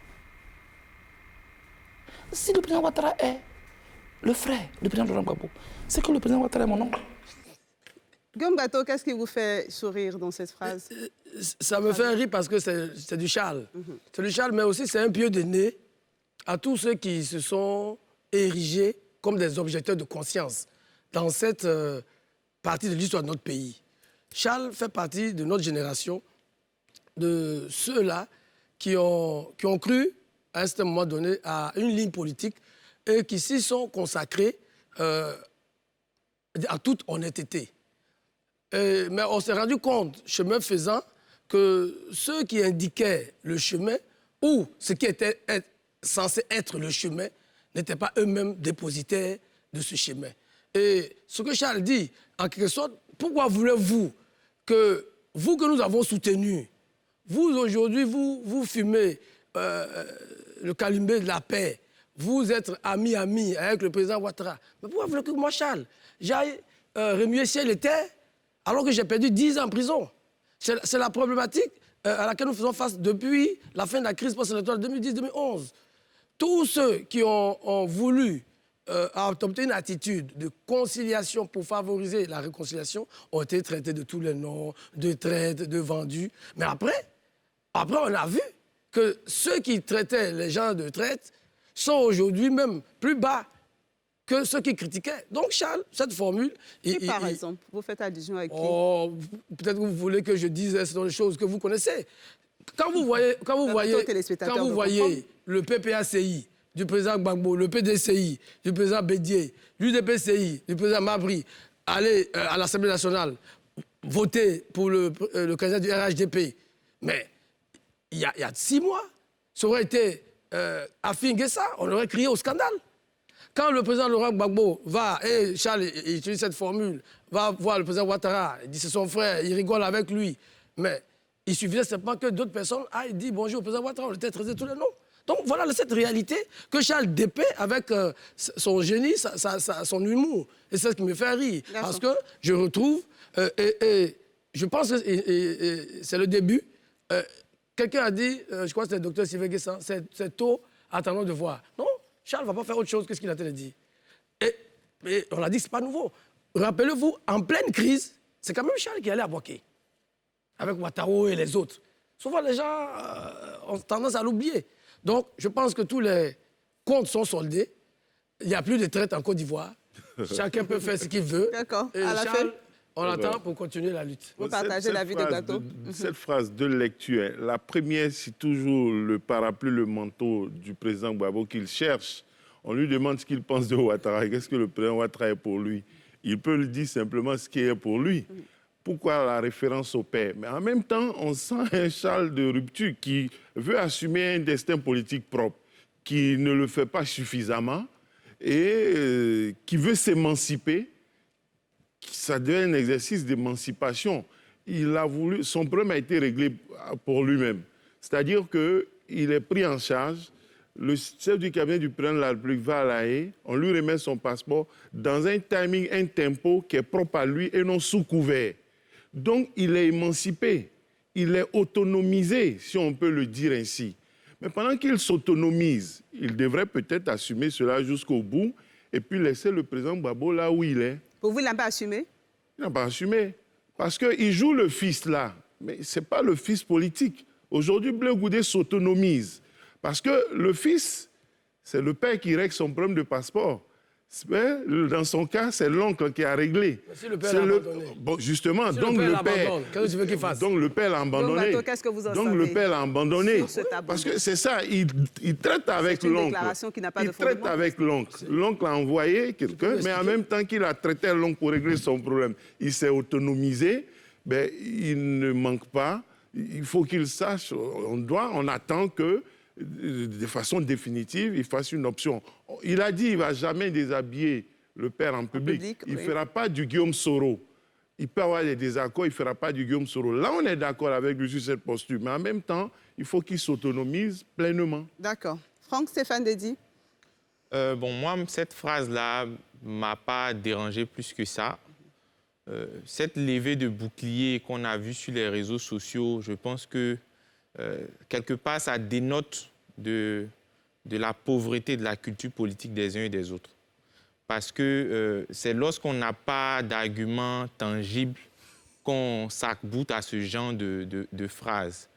Si le président Ouattara est le frère du président Laurent Gbagbo, c'est que le président Ouattara est mon oncle. Guillaume Gâteau, qu'est-ce qui vous fait sourire dans cette phrase? Ça me fait rire parce que c'est du Charles. C'est du Charles, mais aussi c'est un pieu de nez à tous ceux qui se sont érigés comme des objecteurs de conscience dans cette partie de l'histoire de notre pays. Charles fait partie de notre génération, de ceux-là qui ont cru, à un certain moment donné, à une ligne politique et qui s'y sont consacrés à toute honnêteté. Mais on s'est rendu compte, chemin faisant, que ceux qui indiquaient le chemin ou ce qui était censé être le chemin n'étaient pas eux-mêmes dépositaires de ce chemin. Et ce que Charles dit, en quelque sorte, pourquoi voulez-vous que vous que nous avons soutenu, vous aujourd'hui, vous fumez le calumet de la paix, vous êtes ami avec le président Ouattara. Mais pourquoi voulez-vous que moi, Charles, j'aille remuer ciel et terre alors que j'ai perdu 10 ans en prison? C'est la problématique à laquelle nous faisons face depuis la fin de la crise post-électorale 2010-2011. Tous ceux qui ont voulu adopter une attitude de conciliation pour favoriser la réconciliation ont été traités de tous les noms, de traite, de vendus. Mais après, on a vu que ceux qui traitaient les gens de traite sont aujourd'hui même plus bas que ceux qui critiquaient. Donc, Charles, cette formule... Par exemple, vous faites allusion à qui? Peut-être que vous voulez que je dise des choses que vous connaissez. Quand vous voyez le PPACI du président Gbagbo, le PDCI du président Bédié, l'UDPCI du président Mabry aller à l'Assemblée nationale voter pour le candidat du RHDP, mais il y a 6 mois, ça aurait été Afin Guessa, on aurait crié au scandale. Quand le président Laurent Gbagbo va, et Charles il utilise cette formule, va voir le président Ouattara, il dit c'est son frère, il rigole avec lui. Mais Il suffisait simplement que d'autres personnes aillent dire bonjour au président Ouattara, on était traité tous les noms. Donc voilà cette réalité que Charles dépeint avec son génie, son humour. Et c'est ce qui me fait rire. Parce que je retrouve, et je pense que c'est le début. Quelqu'un a dit, je crois que c'est le docteur Sylvain Guessan, c'est tôt, attendons de voir. Non, Charles ne va pas faire autre chose que ce qu'il a dit. Et on a dit que ce n'est pas nouveau. Rappelez-vous, en pleine crise, c'est quand même Charles qui allait à Boaké, avec Ouattara et les autres. Souvent, les gens ont tendance à l'oublier. Donc, je pense que tous les comptes sont soldés. Il n'y a plus de traite en Côte d'Ivoire. Chacun peut faire ce qu'il veut. D'accord. Et Charles, on attend pour continuer la lutte. Vous partagez l'avis de Gato. Cette phrase de lecture, la première, c'est toujours le parapluie, le manteau du président Gbagbo qu'il cherche. On lui demande ce qu'il pense de Ouattara. Qu'est-ce que le président Ouattara est pour lui? Il peut lui dire simplement ce qui est pour lui. Pourquoi la référence au père? Mais en même temps, on sent un Charles de rupture qui veut assumer un destin politique propre, qui ne le fait pas suffisamment et qui veut s'émanciper. Ça devient un exercice d'émancipation. Il a voulu, son problème a été réglé pour lui-même. C'est-à-dire qu'il est pris en charge. Le chef du cabinet du président de la République va à La Haye, on lui remet son passeport dans un timing, un tempo qui est propre à lui et non sous couvert. Donc, il est émancipé, il est autonomisé, si on peut le dire ainsi. Mais pendant qu'il s'autonomise, il devrait peut-être assumer cela jusqu'au bout et puis laisser le président Gbagbo là où il est. Pour vous, il n'a pas assumé? Il n'a pas assumé. Parce qu'il joue le fils là, mais ce n'est pas le fils politique. Aujourd'hui, Blé Goudé s'autonomise. Parce que le fils, c'est le père qui règle son problème de passeport. Mais dans son cas, c'est l'oncle qui a réglé. Mais si le père l'a abandonné. Bon, justement, si donc le père... Qu'est-ce que tu veux qu'il fasse? Donc le père l'a abandonné. Donc, qu'est-ce que vous en savez le père l'a abandonné. sur cet abandon? Parce que c'est ça, il traite avec l'oncle. C'est une déclaration qui n'a pas de fondement. Il traite avec l'oncle. L'oncle a envoyé quelqu'un, mais en même temps qu'il a traité l'oncle pour régler son problème, il s'est autonomisé. Ben, il ne manque pas. Il faut qu'il sache, on attend que, de façon définitive, il fasse une option. Il a dit qu'il ne va jamais déshabiller le père en public. Il ne fera pas du Guillaume Soro. Il peut avoir des désaccords, il ne fera pas du Guillaume Soro. Là, on est d'accord avec lui sur cette posture. Mais en même temps, il faut qu'il s'autonomise pleinement. D'accord. Franck Stéphane Dedi. Moi, cette phrase-là ne m'a pas dérangé plus que ça. Cette levée de bouclier qu'on a vue sur les réseaux sociaux, je pense que quelque part, ça dénote de la pauvreté de la culture politique des uns et des autres. Parce que c'est lorsqu'on n'a pas d'arguments tangibles qu'on s'arc-boute à ce genre de phrases.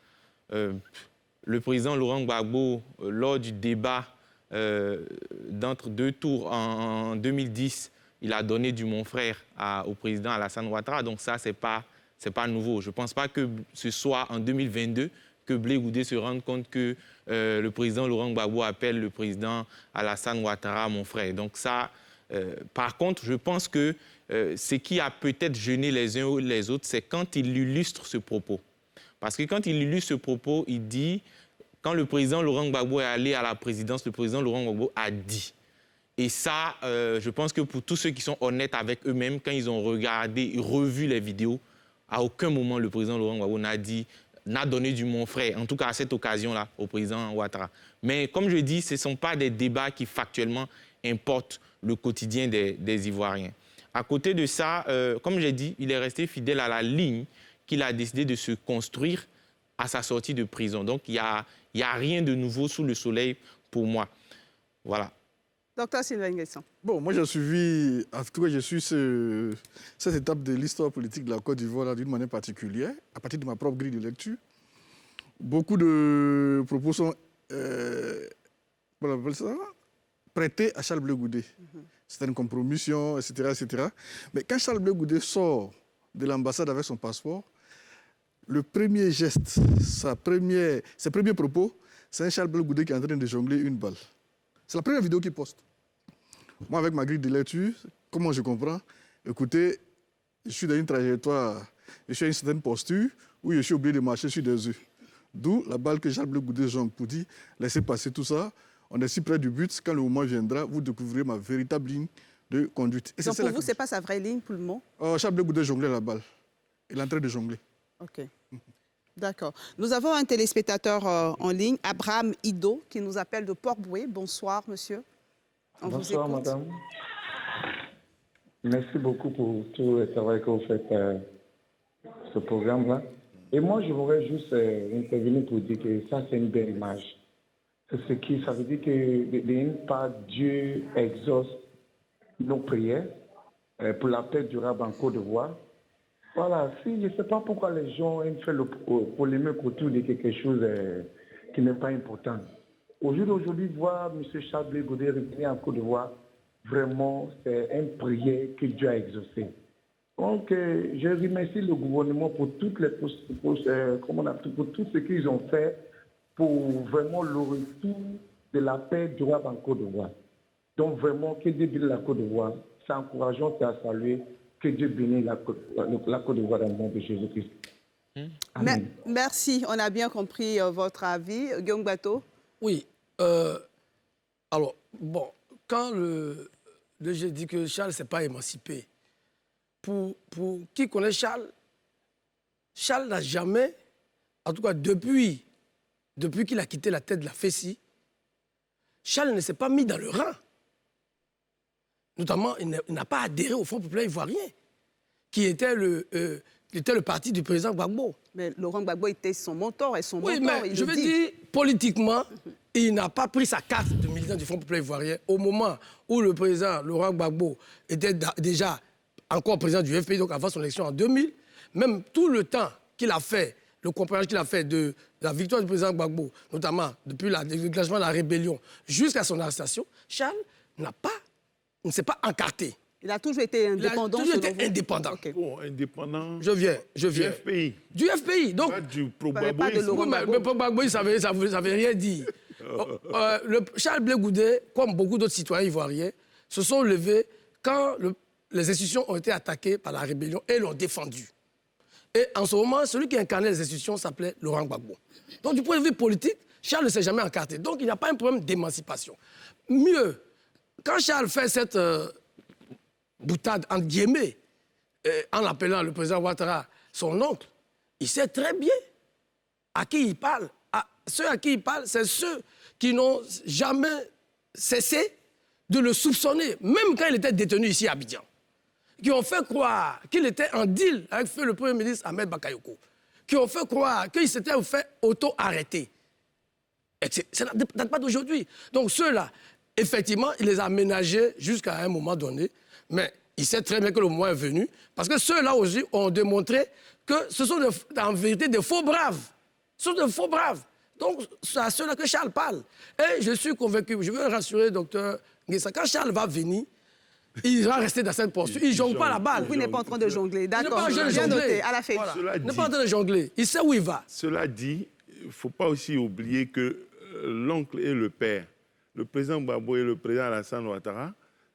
Le président Laurent Gbagbo, lors du débat d'entre deux tours en 2010, il a donné du mon frère au président Alassane Ouattara. Donc ça, c'est pas nouveau. Je ne pense pas que ce soit en 2022 que Blé Goudé se rende compte que le président Laurent Gbagbo appelle le président Alassane Ouattara mon frère. Donc ça, par contre, je pense que ce qui a peut-être gêné les uns ou les autres, c'est quand il illustre ce propos. Parce que quand il illustre ce propos, il dit, quand le président Laurent Gbagbo est allé à la présidence, le président Laurent Gbagbo a dit. Et ça, je pense que pour tous ceux qui sont honnêtes avec eux-mêmes, quand ils ont regardé, revu les vidéos, à aucun moment le président Laurent Gbagbo n'a donné du mon frère, en tout cas à cette occasion-là, au président Ouattara. Mais comme je dis, ce ne sont pas des débats qui factuellement importent le quotidien des Ivoiriens. À côté de ça, comme j'ai dit, il est resté fidèle à la ligne qu'il a décidé de se construire à sa sortie de prison. Donc, il n'y a rien de nouveau sous le soleil pour moi. Voilà. Docteur Sylvain Guessan. Bon, moi, j'ai suivi, en tout cas, j'ai suivi cette étape de l'histoire politique de la Côte d'Ivoire d'une manière particulière, à partir de ma propre grille de lecture. Beaucoup de propos sont prêtés à Charles Blé Goudé. C'est une compromission, etc., etc. Mais quand Charles Blé Goudé sort de l'ambassade avec son passeport, le premier geste, ses premiers propos, c'est un Charles Blé Goudé qui est en train de jongler une balle. C'est la première vidéo qu'il poste. Moi, avec ma grille de lecture, comment je comprends? Écoutez, je suis dans une trajectoire, je suis à une certaine posture où je suis obligé de marcher sur des œufs. D'où la balle que Charles Blé Goudé jongle pour dire, laissez passer tout ça, on est si près du but, quand le moment viendra, vous découvrirez ma véritable ligne de conduite. Et donc pour vous, ce n'est pas sa vraie ligne pour le moment? Charles Blé Goudé jonglait la balle. Il est en train de jongler. OK. D'accord. Nous avons un téléspectateur en ligne, Abraham Ido, qui nous appelle de Port-Boué. Bonsoir, monsieur. On Bonsoir, vous écoute. madame. Merci beaucoup pour tout le travail que vous faites ce programme-là. Et moi, je voudrais juste intervenir pour dire que ça, c'est une belle image. Ça veut dire que d'une part, Dieu exauce nos prières pour la paix durable en Côte d'Ivoire. Voilà, je ne sais pas pourquoi les gens aiment faire le polémique autour de quelque chose qui n'est pas important. Aujourd'hui, voir M. Charles Blé Goudé revenir en Côte d'Ivoire, vraiment, c'est une prière que Dieu a exaucée. Donc, je remercie le gouvernement pour tout ce qu'ils ont fait pour vraiment le retour de la paix durable en Côte d'Ivoire. Donc, vraiment, que Dieu bénisse la Côte d'Ivoire. C'est encourageant et à saluer. Que Dieu bénisse la Côte d'Ivoire dans le nom de Jésus-Christ. Amen. Merci, on a bien compris votre avis. Guillaume Bateau. Oui. Alors, bon, quand le DG dit que Charles ne s'est pas émancipé, pour qui connaît Charles, Charles n'a jamais, en tout cas depuis qu'il a quitté la tête de la FESI, Charles ne s'est pas mis dans le rang. Notamment, il n'a pas adhéré au Front populaire ivoirien, qui était le parti du président Gbagbo. Mais Laurent Gbagbo était son mentor et son mentor. Oui, mais je veux dire, politiquement, il n'a pas pris sa carte de militant du Front populaire ivoirien au moment où le président Laurent Gbagbo était déjà encore président du FPI, donc avant son élection en 2000. Même tout le temps qu'il a fait, le compagnonnage qu'il a fait de la victoire du président Gbagbo, notamment depuis le déclenchement de la rébellion jusqu'à son arrestation, Charles ne s'est pas encarté. Il a toujours été indépendant. Il a toujours été indépendant. Okay. Bon, indépendant. Je viens. Du FPI. Du FPI. Donc, pas du pro-Gbagboïsme. Oui, mais pro-Gbagboïsme, ça ne veut rien dire. Charles Blé Goudé, comme beaucoup d'autres citoyens ivoiriens, se sont levés quand les institutions ont été attaquées par la rébellion et l'ont défendu. Et en ce moment, celui qui incarnait les institutions s'appelait Laurent Gbagbo. Donc, du point de vue politique, Charles ne s'est jamais encarté. Donc, il n'y a pas un problème d'émancipation. Mieux, quand Charles fait cette boutade, entre guillemets, en appelant le président Ouattara son oncle, il sait très bien à qui il parle. Ceux à qui il parle, c'est ceux qui n'ont jamais cessé de le soupçonner, même quand il était détenu ici à Abidjan, qui ont fait croire qu'il était en deal avec le Premier ministre Ahmed Bakayoko, qui ont fait croire qu'il s'était fait auto-arrêter. Ça ne date pas d'aujourd'hui. Donc ceux-là, effectivement, il les a ménagés jusqu'à un moment donné, mais il sait très bien que le moment est venu, parce que ceux-là aussi ont démontré que ce sont en vérité des faux braves. Ce sont des faux braves. Donc, c'est à ceux-là que Charles parle. Et je suis convaincu, je veux rassurer Dr Nguessa, quand Charles va venir, il va rester dans cette posture. Il ne jongle pas la balle. Vous n'êtes pas en train de jongler. D'accord, je bien noté, à la fin. Voilà. Il n'est pas en train de jongler. Il sait où il va. Cela dit, il ne faut pas aussi oublier que l'oncle et le père, le président Gbagbo et le président Alassane Ouattara, ne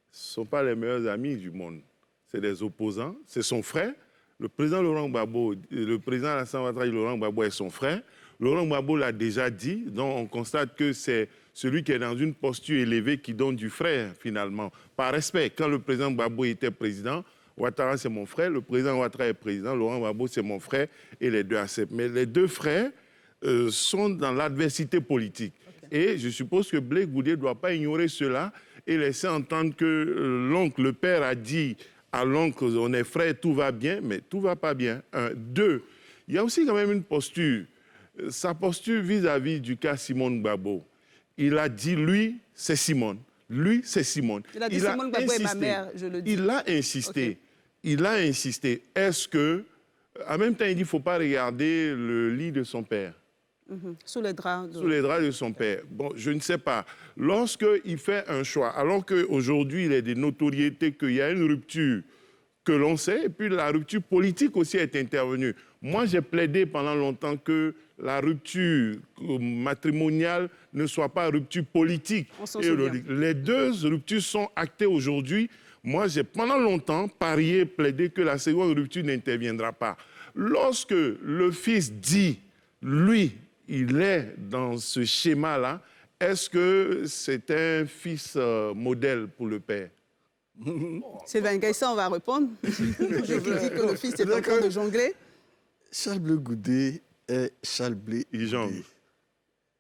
sont pas les meilleurs amis du monde. C'est des opposants. C'est son frère. Le président Laurent Gbagbo, le président Alassane Ouattara et Laurent Gbagbo est son frère. Laurent Gbagbo l'a déjà dit, donc on constate que c'est celui qui est dans une posture élevée qui donne du frère, finalement. Par respect, quand le président Gbagbo était président, Ouattara, c'est mon frère, le président Ouattara est président, Laurent Gbagbo, c'est mon frère, et les deux acceptent. Mais les deux frères sont dans l'adversité politique. Okay. Et je suppose que Blé Goudé ne doit pas ignorer cela et laisser entendre que l'oncle, le père a dit à l'oncle, on est frères, tout va bien, mais tout ne va pas bien. Deux, il y a aussi quand même une posture. Sa posture vis-à-vis du cas Simone Gbagbo. Il a dit, lui, c'est Simone. Lui, c'est Simone. Il a dit, Simone Gbagbo est ma mère, je le dis. Il a insisté. Okay. Il a insisté. Est-ce que, en même temps, il dit, il ne faut pas regarder le lit de son père. Sous les draps. Sous les draps de son père. Bon, je ne sais pas. Lorsqu'il fait un choix, alors qu'aujourd'hui, il est de notoriété qu'il y a une rupture que l'on sait, et puis la rupture politique aussi est intervenue. Moi, j'ai plaidé pendant longtemps que la rupture matrimoniale ne soit pas rupture politique. Les deux ruptures sont actées aujourd'hui. Moi, j'ai pendant longtemps parié, plaidé que la seconde rupture n'interviendra pas. Lorsque le fils dit, lui, il est dans ce schéma-là, est-ce que c'est un fils modèle pour le père? Sylvain Nguessa, on va répondre. Je vous dis que le fils est en train de jongler. Charles Blé Goudé est Charles Blé Goudé.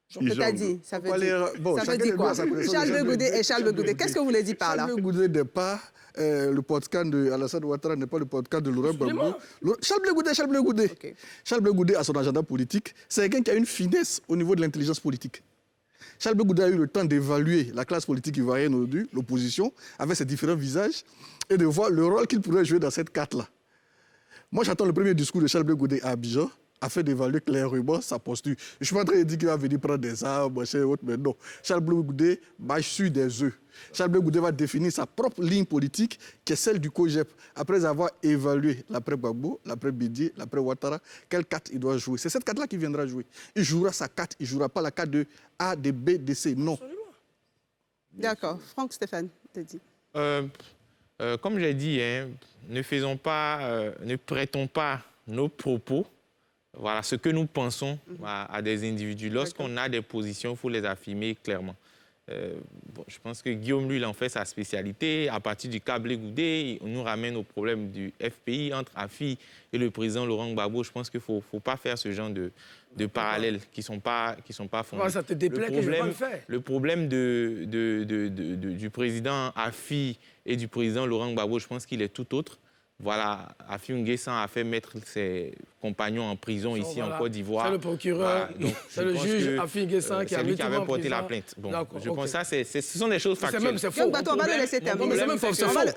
C'est-à-dire, ça veut dire quoi? Charles Blé Goudé et Charles Blé Goudé. Qu'est-ce que vous voulez dire par là? Charles Blé Goudé n'est pas le podcast de Alassane Ouattara, n'est pas le podcast de Laurent Gbagbo. Charles Blé Goudé, Charles Blé Goudé. Okay. Charles Blé Goudé a son agenda politique. C'est quelqu'un qui a une finesse au niveau de l'intelligence politique. Charles Blé Goudé a eu le temps d'évaluer la classe politique ivoirienne aujourd'hui, l'opposition, avec ses différents visages, et de voir le rôle qu'il pourrait jouer dans cette carte-là. Moi, j'attends le premier discours de Charles Blé Goudé à Abidjan, afin d'évaluer clairement sa posture. Je ne suis pas en train de dire qu'il va venir prendre des armes, machin et autres, mais non. Charles Blé Goudé marche sur des œufs. Charles Blé Goudé va définir sa propre ligne politique, qui est celle du COGEP, après avoir évalué l'après Gbagbo, l'après Bédié, l'après Ouattara, quelle carte il doit jouer. C'est cette carte-là qu'il viendra jouer. Il jouera sa carte, il ne jouera pas la carte de A, de B, de C, non. D'accord. Franck Stéphane, t'as dit. Comme j'ai dit, ne prêtons pas nos propos. Voilà ce que nous pensons à des individus. Lorsqu'on a des positions, il faut les affirmer clairement. Je pense que Guillaume, lui, il en fait sa spécialité. À partir du cas Blé Goudé, on nous ramène au problème du FPI entre AFI et le président Laurent Gbagbo. Je pense qu'il ne faut pas faire ce genre de parallèles qui ne sont pas fondés. Ça te déplaît que je ne pas le faire. Le problème du président AFI et du président Laurent Gbagbo, je pense qu'il est tout autre. Voilà, Afi N'Guessan a fait mettre ses compagnons en prison ici en Côte d'Ivoire. C'est le procureur, c'est le juge Afi N'Guessan qui avait porté la plainte. Bon, je pense que ce sont des choses factuelles. C'est faux. On va le laisser terminer.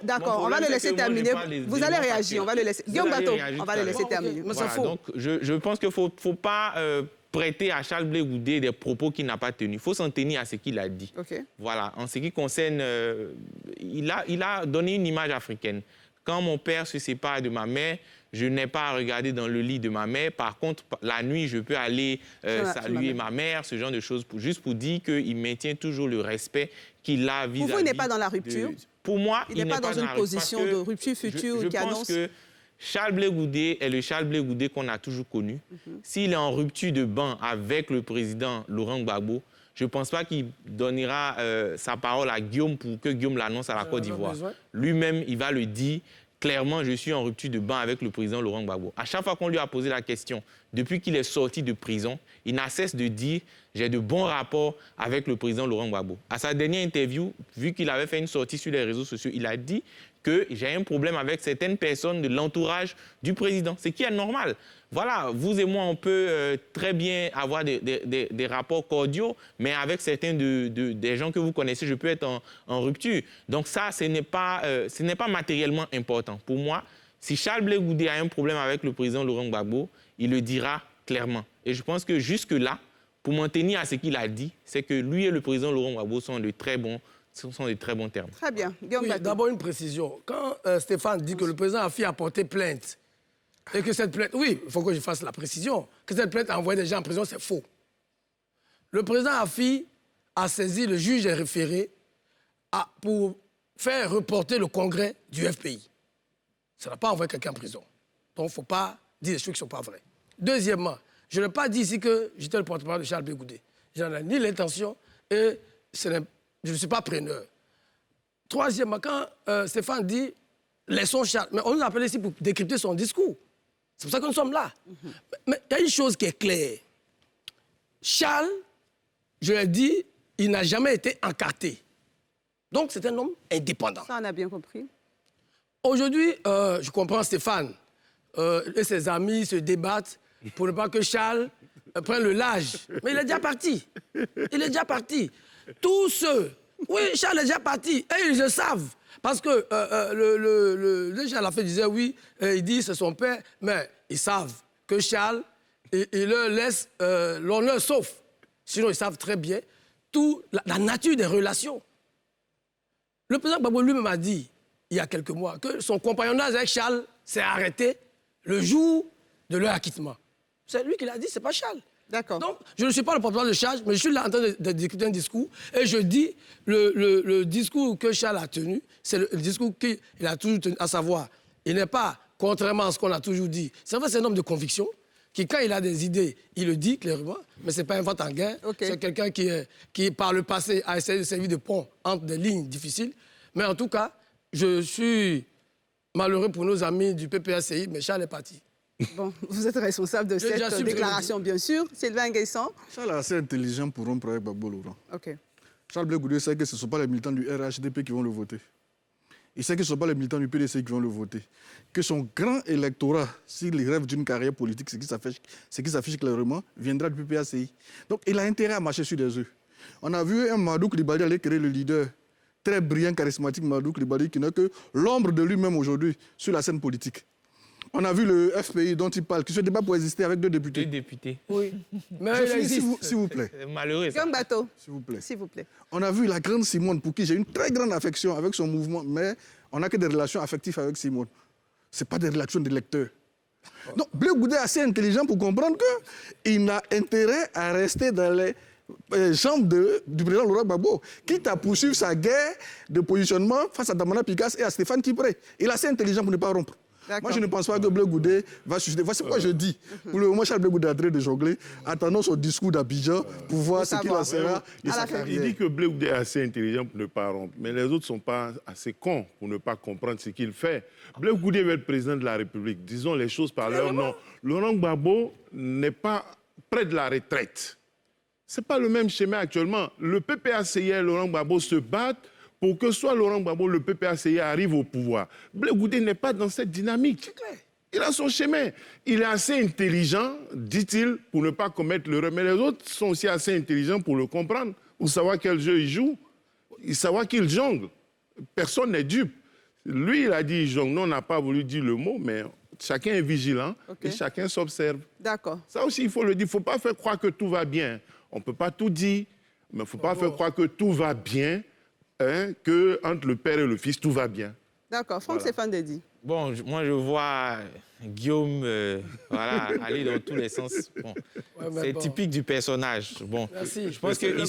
D'accord, on va le laisser terminer. Vous allez réagir, on va le laisser. Guillaume Bateau, on va le laisser terminer. Donc, je pense qu'il ne faut pas prêter à Charles Blé Goudé des propos qu'il n'a pas tenus. Il faut s'en tenir à ce qu'il a dit. Voilà, en ce qui concerne... il a donné une image africaine. Quand mon père se sépare de ma mère, je n'ai pas à regarder dans le lit de ma mère. Par contre, la nuit, je peux aller saluer ma mère, ce genre de choses, juste pour dire qu'il maintient toujours le respect qu'il a vis-à-vis... Pour vous, il n'est pas dans la rupture? Pour moi, il n'est pas dans une position de rupture future qui annonce... Je pense que Charles Blé Goudé est le Charles Blé Goudé qu'on a toujours connu. S'il est en rupture de banc avec le président Laurent Gbagbo, je ne pense pas qu'il donnera sa parole à Guillaume pour que Guillaume l'annonce à la Côte d'Ivoire. Lui-même, il va le dire clairement, je suis en rupture de banc avec le président Laurent Gbagbo. À chaque fois qu'on lui a posé la question, depuis qu'il est sorti de prison, il n'a cessé de dire « j'ai de bons rapports avec le président Laurent Gbagbo ». À sa dernière interview, vu qu'il avait fait une sortie sur les réseaux sociaux, il a dit que j'ai un problème avec certaines personnes de l'entourage du président, ce qui est normal. Voilà, vous et moi, on peut très bien avoir des rapports cordiaux, mais avec certains des gens que vous connaissez, je peux être en rupture. Donc ça, ce n'est pas matériellement important. Pour moi, si Charles Blé Goudé a un problème avec le président Laurent Gbagbo, il le dira clairement. Et je pense que jusque-là, pour m'en tenir à ce qu'il a dit, c'est que lui et le président Laurent Gbagbo sont de très bons termes. Très bien. Oui, d'abord une précision. Quand Stéphane dit que le président Afi a porté plainte, et que cette plainte... Oui, il faut que je fasse la précision. Que cette plainte a envoyé des gens en prison, c'est faux. Le président Afi a saisi le juge référé pour faire reporter le congrès du FPI. Ça n'a pas envoyé quelqu'un en prison. Donc, il ne faut pas dire des choses qui ne sont pas vraies. Deuxièmement, je n'ai pas dit ici que j'étais le porte-parole de Charles Blé Goudé. Je n'en ai ni l'intention et je ne suis pas preneur. Troisièmement, quand Stéphane dit « laissons Charles », mais on nous appelle ici pour décrypter son discours. C'est pour ça que nous sommes là. Mais il y a une chose qui est claire. Charles, je l'ai dit, il n'a jamais été encarté. Donc, c'est un homme indépendant. Ça, on a bien compris. Aujourd'hui, je comprends Stéphane et ses amis se débattent pour ne pas que Charles prenne le large. Mais il est déjà parti. Il est déjà parti. Tous ceux... Oui, Charles est déjà parti. Et ils le savent. Parce que le Charles Afé disait oui, il dit c'est son père, mais ils savent que Charles, il leur laisse l'honneur sauf. Sinon, ils savent très bien toute la nature des relations. Le président Gbagbo lui-même a dit, il y a quelques mois, que son compagnonnage avec Charles s'est arrêté le jour de leur acquittement. C'est lui qui l'a dit, c'est pas Charles. D'accord. Donc, je ne suis pas le porte-parole de Charles, mais je suis là en train de discuter un discours. Et je dis, le discours que Charles a tenu, c'est le discours qu'il a toujours tenu, à savoir, il n'est pas, contrairement à ce qu'on a toujours dit, c'est vrai, c'est un homme de conviction, qui, quand il a des idées, il le dit clairement, mais ce n'est pas un vent en guerre. Okay. C'est quelqu'un qui, par le passé, a essayé de servir de pont entre des lignes difficiles. Mais en tout cas, je suis malheureux pour nos amis du PPACI, mais Charles est parti. Bon, vous êtes responsable de cette déclaration, bien sûr. Sylvain Guesson. Charles est assez intelligent pour rompre avec Gbagbo, Laurent. OK. Charles Blé Goudé sait que ce ne sont pas les militants du RHDP qui vont le voter. Il sait que ce ne sont pas les militants du PDC qui vont le voter. Que son grand électorat, s'il rêve d'une carrière politique, ce qui s'affiche clairement, viendra du PPACI. Donc il a intérêt à marcher sur des œufs. On a vu un Madou Coulibaly aller créer le leader, très brillant, charismatique Madou Coulibaly, qui n'a que l'ombre de lui-même aujourd'hui sur la scène politique. On a vu le FPI dont il parle, qui se débat pour exister avec 2 députés. 2 députés. Oui. Mais s'il vous plaît. Malheureux. Comme bateau. S'il vous plaît. Plaît. On a vu la grande Simone, pour qui j'ai une très grande affection avec son mouvement, mais on n'a que des relations affectives avec Simone. Ce n'est pas des relations de lecteurs. Donc, Blé Goudé est assez intelligent pour comprendre qu'il a intérêt à rester dans les jambes du président Laurent Gbagbo, quitte à poursuivre sa guerre de positionnement face à Damana Picasse et à Stéphane Kipré. Il est assez intelligent pour ne pas rompre. Moi, je ne pense pas que Blé Goudé va susciter. Voici pourquoi je dis. Pour le moment, Charles Blé Goudé est en train de jongler. Attendons son discours d'Abidjan pour voir ce qu'il en sera de sa carrière. Il dit que Blé Goudé est assez intelligent pour ne pas rompre, mais les autres ne sont pas assez cons pour ne pas comprendre ce qu'il fait. Blé Goudé veut être président de la République. Disons les choses par leur nom. Laurent Gbagbo n'est pas près de la retraite. Ce n'est pas le même schéma actuellement. Le PPACI et Laurent Gbagbo se battent pour que soit Laurent Gbagbo, le PPACI arrive au pouvoir. Blé Goudé n'est pas dans cette dynamique. Il a son chemin. Il est assez intelligent, dit-il, pour ne pas commettre l'erreur. Mais les autres sont aussi assez intelligents pour le comprendre, pour savoir quel jeu il joue, savoir qu'il jongle. Personne n'est dupe. Lui, il a dit il jongle. Nous, on n'a pas voulu dire le mot, mais chacun est vigilant et chacun s'observe. D'accord. Ça aussi, il faut le dire. Il ne faut pas faire croire que tout va bien. On ne peut pas tout dire, mais il ne faut pas faire croire que tout va bien. Que entre le père et le fils, tout va bien. D'accord. Franck Stéphane Dedi. Bon, moi, je vois Guillaume aller dans tous les sens. Bon, c'est typique du personnage. Bon, je pense qu'ils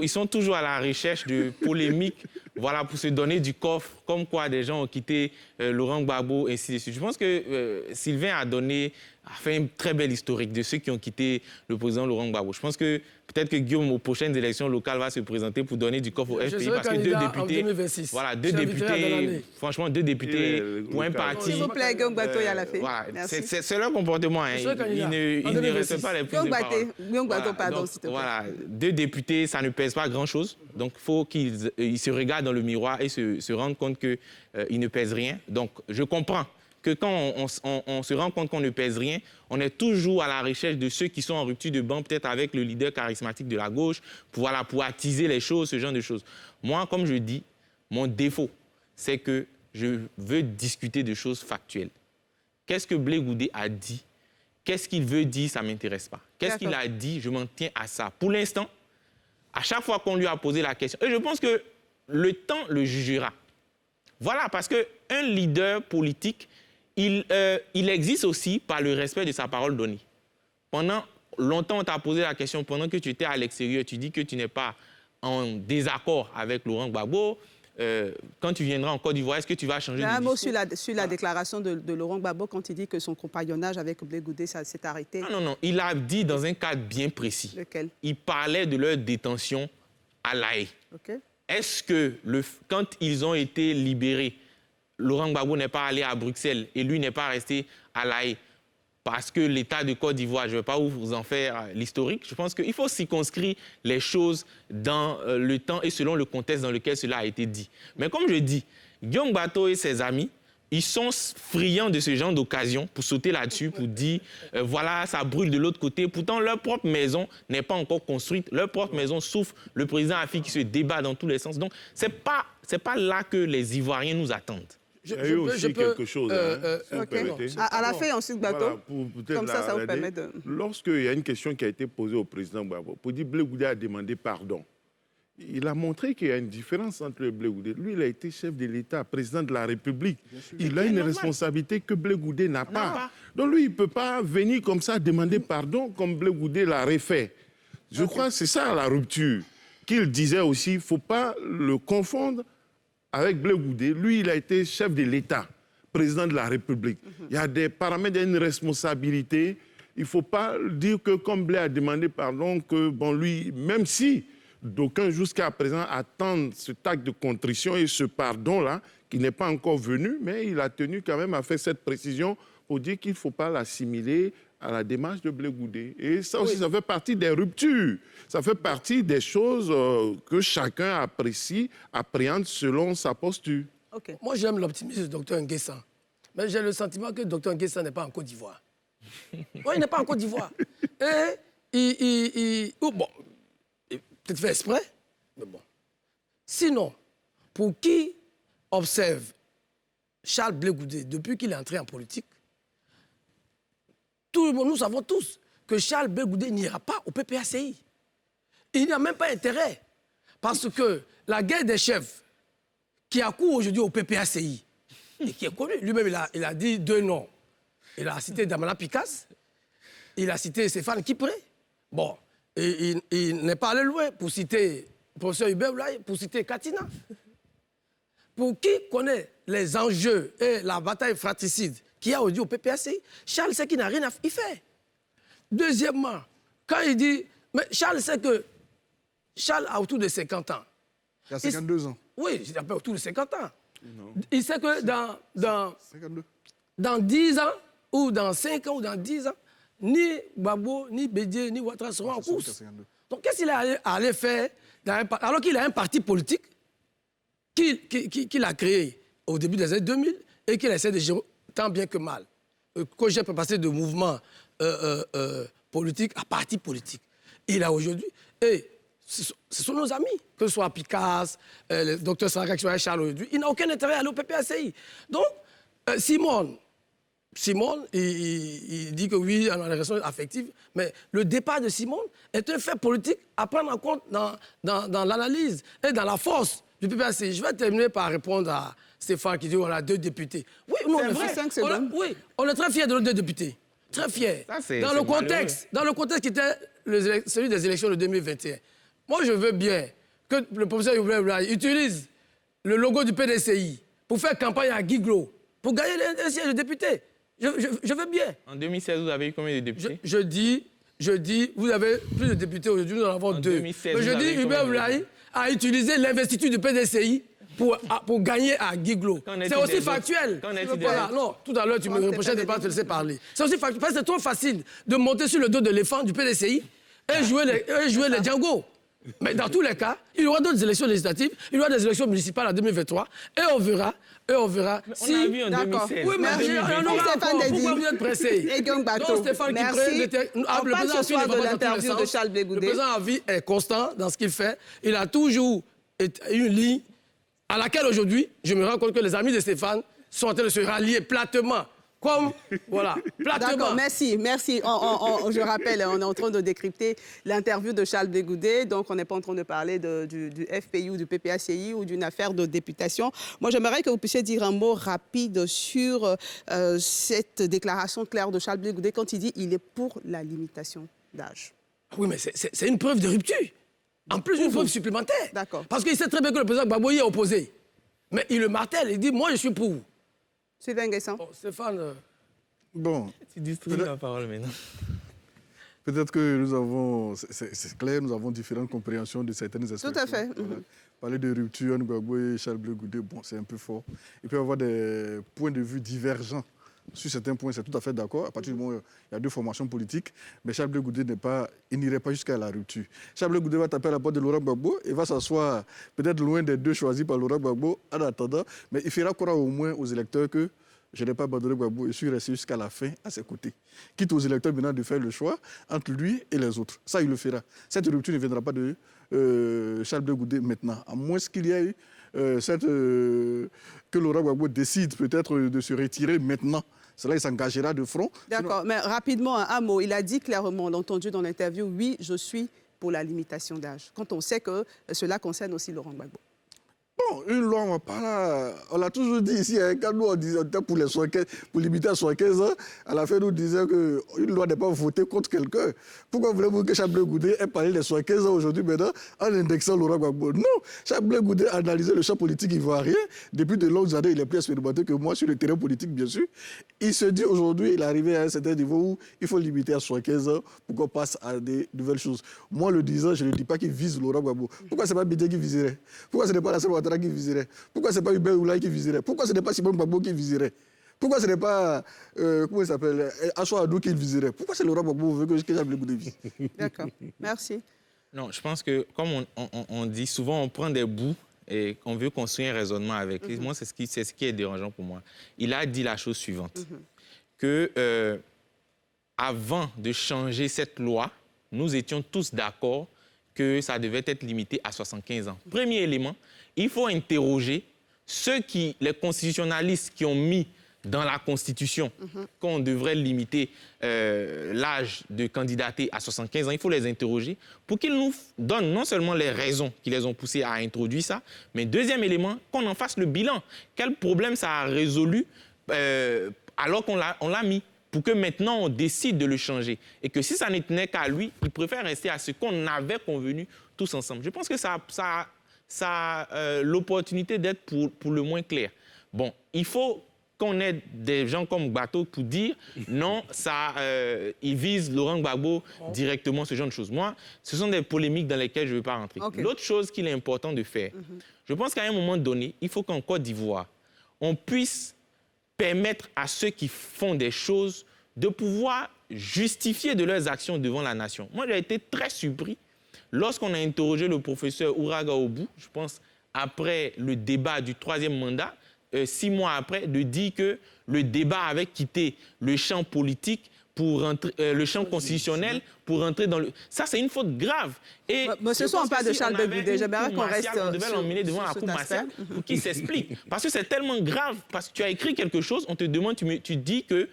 sont toujours à la recherche de polémiques pour se donner du coffre, comme quoi des gens ont quitté Laurent Gbagbo, et ainsi de suite. Je pense que Sylvain a fait une très belle historique de ceux qui ont quitté le président Laurent Gbagbo. Je pense que peut-être que Guillaume, aux prochaines élections locales, va se présenter pour donner du coffre au FPI, parce que 2 députés, 2026. voilà, 2 députés, franchement, 2 députés pour un parti. S'il vous plaît, Guillaume Bateau, il a la fait. Voilà, c'est leur comportement. Hein. Ils ne restent pas les prises de parole. Guillaume Bateau, pardon, s'il te plaît. Voilà, 2 députés, ça ne pèse pas grand-chose. Donc, il faut qu'ils se regardent dans le miroir et se rendent compte qu'ils ne pèsent rien. Donc, je comprends que quand on se rend compte qu'on ne pèse rien, on est toujours à la recherche de ceux qui sont en rupture de banc, peut-être avec le leader charismatique de la gauche, pour attiser les choses, ce genre de choses. Moi, comme je dis, mon défaut, c'est que je veux discuter de choses factuelles. Qu'est-ce que Blé Goudé a dit? Qu'est-ce qu'il veut dire? Ça ne m'intéresse pas. Qu'est-ce qu'il a dit? Je m'en tiens à ça. Pour l'instant, à chaque fois qu'on lui a posé la question, et je pense que le temps le jugera. Voilà, parce qu'un leader politique, il existe aussi par le respect de sa parole donnée. Pendant longtemps, on t'a posé la question, pendant que tu étais à l'extérieur, tu dis que tu n'es pas en désaccord avec Laurent Gbagbo. Quand tu viendras en Côte d'Ivoire, est-ce que tu vas changer de discours? Un mot sur la déclaration de Laurent Gbagbo quand il dit que son compagnonnage avec Blé Goudé s'est arrêté. Non. Il a dit dans un cadre bien précis. Lequel? Il parlait de leur détention à La Haye. Okay. Est-ce que quand ils ont été libérés, Laurent Gbagbo n'est pas allé à Bruxelles et lui n'est pas resté à La Haye parce que l'État de Côte d'Ivoire, je ne vais pas vous en faire l'historique, je pense qu'il faut circonscrire les choses dans le temps et selon le contexte dans lequel cela a été dit. Mais comme je dis, Guillaume Bateau et ses amis, ils sont friands de ce genre d'occasion pour sauter là-dessus, pour dire voilà, ça brûle de l'autre côté. Pourtant, leur propre maison n'est pas encore construite. Leur propre maison souffre. Le président Affi qui se débat dans tous les sens. Donc, ce n'est pas là que les Ivoiriens nous attendent. Il y a eu aussi quelque chose. À la fin, ensuite, Bateau. Comme ça vous permet de... Lorsqu'il y a une question qui a été posée au président Gbagbo, pour dire Blé Goudé a demandé pardon, il a montré qu'il y a une différence entre Blé Goudé. Lui, il a été chef de l'État, président de la République. Il a une responsabilité que Blé Goudé n'a pas. Donc lui, il ne peut pas venir comme ça demander pardon comme Blé Goudé l'a refait. Je crois que c'est ça la rupture. Qu'il disait aussi, il ne faut pas le confondre avec Blé Goudé. Lui, il a été chef de l'État, président de la République. Il y a des paramètres, une responsabilité. Il ne faut pas dire que comme Blé a demandé pardon, que bon, lui, même si d'aucuns jusqu'à présent attendent ce acte de contrition et ce pardon-là, qui n'est pas encore venu, mais il a tenu quand même à faire cette précision pour dire qu'il ne faut pas l'assimiler à la démarche de Blé Goudé. Et ça aussi, ça fait partie des ruptures. Ça fait partie des choses que chacun apprécie, appréhende selon sa posture. Moi, j'aime l'optimisme du docteur Nguessan. Mais j'ai le sentiment que le docteur Nguessan n'est pas en Côte d'Ivoire. Oui, il n'est pas en Côte d'Ivoire. Et bon, il peut-être fait exprès, mais bon. Sinon, pour qui observe Charles Blé Goudé depuis qu'il est entré en politique, tout le monde, nous savons tous que Charles Blé Goudé n'ira pas au PPACI. Il n'y a même pas intérêt. Parce que la guerre des chefs qui accourt aujourd'hui au PPACI, et qui est connu, lui-même il a dit 2 noms. Il a cité Damana Picasse, il a cité Stéphane Kipré. Bon, et il n'est pas allé loin pour citer le professeur Hubert Oulaye, pour citer Katina. Pour qui connaît les enjeux et la bataille fratricide qu'il y a aujourd'hui au PPACI, Charles sait qu'il n'a rien à y faire. Deuxièmement, quand il dit... Mais Charles sait que... Charles a autour de 50 ans. Il a 52 ans. Oui, je l'appelle autour de 50 ans. Non. Il sait que dans 10 ans, ou dans 5 ans, ou dans 10 ans, ni Gbagbo, ni Bédié, ni Ouattara seront en course. Donc qu'est-ce qu'il est allé faire alors qu'il a un parti politique qu'il a créé au début des années 2000 et qu'il essaie de gérer tant bien que mal. Que j'ai passé de mouvement politique à parti politique. Il a aujourd'hui... Et ce sont nos amis, que ce soit Picasse, le docteur Sarrak, Charles aujourd'hui. Il n'a aucun intérêt à aller au PPACI. Donc, Simone, il dit que oui, on a des raisons affectives, mais le départ de Simone est un fait politique à prendre en compte dans l'analyse et dans la force du PPACI. Je vais terminer par répondre à Stéphane qui dit qu'on a 2 députés. Oui, nous, on est très fiers de nos 2 députés. Très fiers. Dans le contexte qui était celui des élections de 2021. Moi, je veux bien que le professeur Hubert utilise le logo du PDCI pour faire campagne à Guiglo, pour gagner un siège de député. Je veux bien. En 2016, vous avez eu combien de députés? Je dis, vous avez plus de députés aujourd'hui, nous en avons 2. 2016, mais je dis, Hubert Oulaye a utilisé l'investiture du PDCI pour gagner à Guiglo. C'est aussi factuel. Voilà. Non, tout à l'heure, tu me reprochais de ne pas te laisser parler. C'est aussi factuel. Parce que c'est trop facile de monter sur le dos de l'éléphant du PDCI et jouer les Django. Mais dans tous les cas, il y aura d'autres élections législatives, il y aura des élections municipales en 2023, et on verra si... On a vu en 2016. Oui, mais pourquoi vous êtes pressé? Et donc, Stéphane Merci. On parle ce soir de l'interview de Charles Blé Goudé. Le président Avi est constant dans ce qu'il fait. Il a toujours une ligne à laquelle aujourd'hui, je me rends compte que les amis de Stéphane sont en train de se rallier platement. Platement. D'accord, merci. Je rappelle, on est en train de décrypter l'interview de Charles Blé Goudé, donc on n'est pas en train de parler du FPI ou du PPACI ou d'une affaire de députation. Moi, j'aimerais que vous puissiez dire un mot rapide sur cette déclaration claire de Charles Blé Goudé quand il dit qu'il est pour la limitation d'âge. Oui, mais c'est une preuve de rupture. En plus, une preuve supplémentaire. D'accord. Parce qu'il sait très bien que le président Gbagbo y est opposé. Mais il le martèle, il dit, moi, je suis pour. Sylvain Nguessan. Stéphane... Bon. Tu distribues la parole maintenant. Peut-être que nous avons, c'est clair, nous avons différentes compréhensions de certaines expressions. Tout à fait. Parler de rupture, Gbagbo et Charles Blé Goudé, bon, c'est un peu fort. Il peut y avoir des points de vue divergents. Sur certains points, c'est tout à fait d'accord. À partir du moment où il y a 2 formations politiques, mais Charles Blé Goudé n'irait pas jusqu'à la rupture. Charles Blé Goudé va taper à la porte de Laurent Gbagbo et va s'asseoir peut-être loin des 2 choisis par Laurent Gbagbo en attendant, mais il fera croire au moins aux électeurs que je n'ai pas abandonné Gbagbo et je suis resté jusqu'à la fin à ses côtés. Quitte aux électeurs maintenant de faire le choix entre lui et les autres. Ça, il le fera. Cette rupture ne viendra pas de Charles Blé Goudé maintenant, à moins qu'il y ait eu que Laurent Gbagbo décide peut-être de se retirer maintenant. Cela, il s'engagera de front. D'accord, mais rapidement, un mot. Il a dit clairement, on l'a entendu dans l'interview, oui, je suis pour la limitation d'âge. Quand on sait que cela concerne aussi Laurent Gbagbo. Bon, une loi, on va pas là. On l'a toujours dit ici, hein, quand nous on disait pour limiter à 75 ans, à la fin nous disions qu'une loi n'est pas votée contre quelqu'un. Pourquoi voulez-vous que Charles Blé Goudé ait parlé des 75 ans aujourd'hui maintenant en indexant Laurent Gbagbo? Non, Charles Blé Goudé a analysé le champ politique ivoirien. Depuis de longues années, il est plus expérimenté que moi sur le terrain politique, bien sûr. Il se dit aujourd'hui, il est arrivé à un certain niveau où il faut limiter à 75 ans pour qu'on passe à des nouvelles choses. Moi, le disant, je ne dis pas qu'il vise Laurent Gbagbo. Pourquoi ce n'est pas Bédié qui viserait? Pourquoi ce n'est pas la seule qui viserait? Pourquoi ce n'est pas Hubert Oulaye qui viserait? Pourquoi ce n'est pas Simone Gbagbo qui viserait? Pourquoi ce n'est pas, comment il s'appelle, Assou Adou qu'il viserait? Pourquoi c'est Laurent Gbagbo veut que Charles Blé Goudé vise? D'accord, merci. Non, je pense que, comme on dit souvent, on prend des bouts et on veut construire un raisonnement avec. Et moi, c'est ce qui est dérangeant pour moi. Il a dit la chose suivante, que avant de changer cette loi, nous étions tous d'accord que ça devait être limité à 75 ans. Premier élément, il faut interroger les constitutionnalistes qui ont mis dans la Constitution qu'on devrait limiter l'âge de candidater à 75 ans. Il faut les interroger pour qu'ils nous donnent non seulement les raisons qui les ont poussés à introduire ça, mais deuxième élément, qu'on en fasse le bilan. Quel problème ça a résolu alors qu'on l'a mis, pour que maintenant on décide de le changer. Et que si ça ne tenait qu'à lui, il préfère rester à ce qu'on avait convenu tous ensemble. Je pense que ça a l'opportunité d'être pour le moins clair. Bon, il faut qu'on ait des gens comme Gbagbo pour dire non, il vise Laurent Gbagbo directement, ce genre de choses. Moi, ce sont des polémiques dans lesquelles je ne veux pas rentrer. Okay. L'autre chose qu'il est important de faire, je pense qu'à un moment donné, il faut qu'en Côte d'Ivoire, on puisse permettre à ceux qui font des choses de pouvoir justifier de leurs actions devant la nation. Moi, j'ai été très surpris lorsqu'on a interrogé le professeur Ouraga Obou, je pense après le débat du 3e mandat, 6 mois après, de dire que le débat avait quitté le champ politique pour rentrer, le champ constitutionnel pour rentrer dans le... Ça, c'est une faute grave. Et ce ne sont pas de Charles Blé Goudé. J'aimerais qu'on reste on devait l'emmener devant la cour martiale pour qu'il s'explique. Parce que c'est tellement grave. Parce que tu as écrit quelque chose, on te demande, tu dis que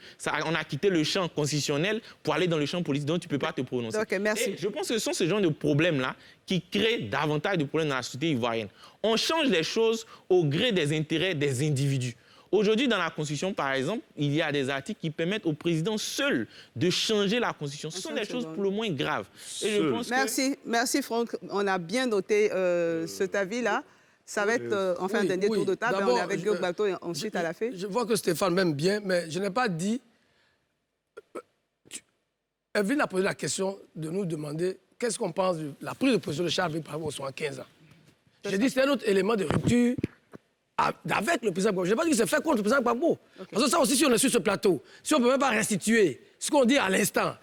on a quitté le champ constitutionnel pour aller dans le champ politique, donc tu ne peux pas te prononcer. Okay, merci. Et je pense que ce sont ce genre de problèmes-là qui créent davantage de problèmes dans la société ivoirienne. On change les choses au gré des intérêts des individus. Aujourd'hui, dans la Constitution, par exemple, il y a des articles qui permettent au président seul de changer la Constitution. Ce sont des choses pour le moins graves. Et je pense Merci Franck. On a bien noté cet avis-là. Ça va être enfin un dernier tour de table. On est avec Guillaume Gbagbo et ensuite à la fin. Je vois que Stéphane m'aime bien, mais je n'ai pas dit... Evelyne a posé la question de nous demander qu'est-ce qu'on pense de la prise de position de Charles Blé par rapport aux 75 ans. J'ai dit c'est un autre élément de rupture avec le président Gbagbo. Je n'ai pas dit que c'est fait contre le président Gbagbo. Parce que ça aussi, si on est sur ce plateau, si on ne peut même pas restituer ce qu'on dit à l'instant,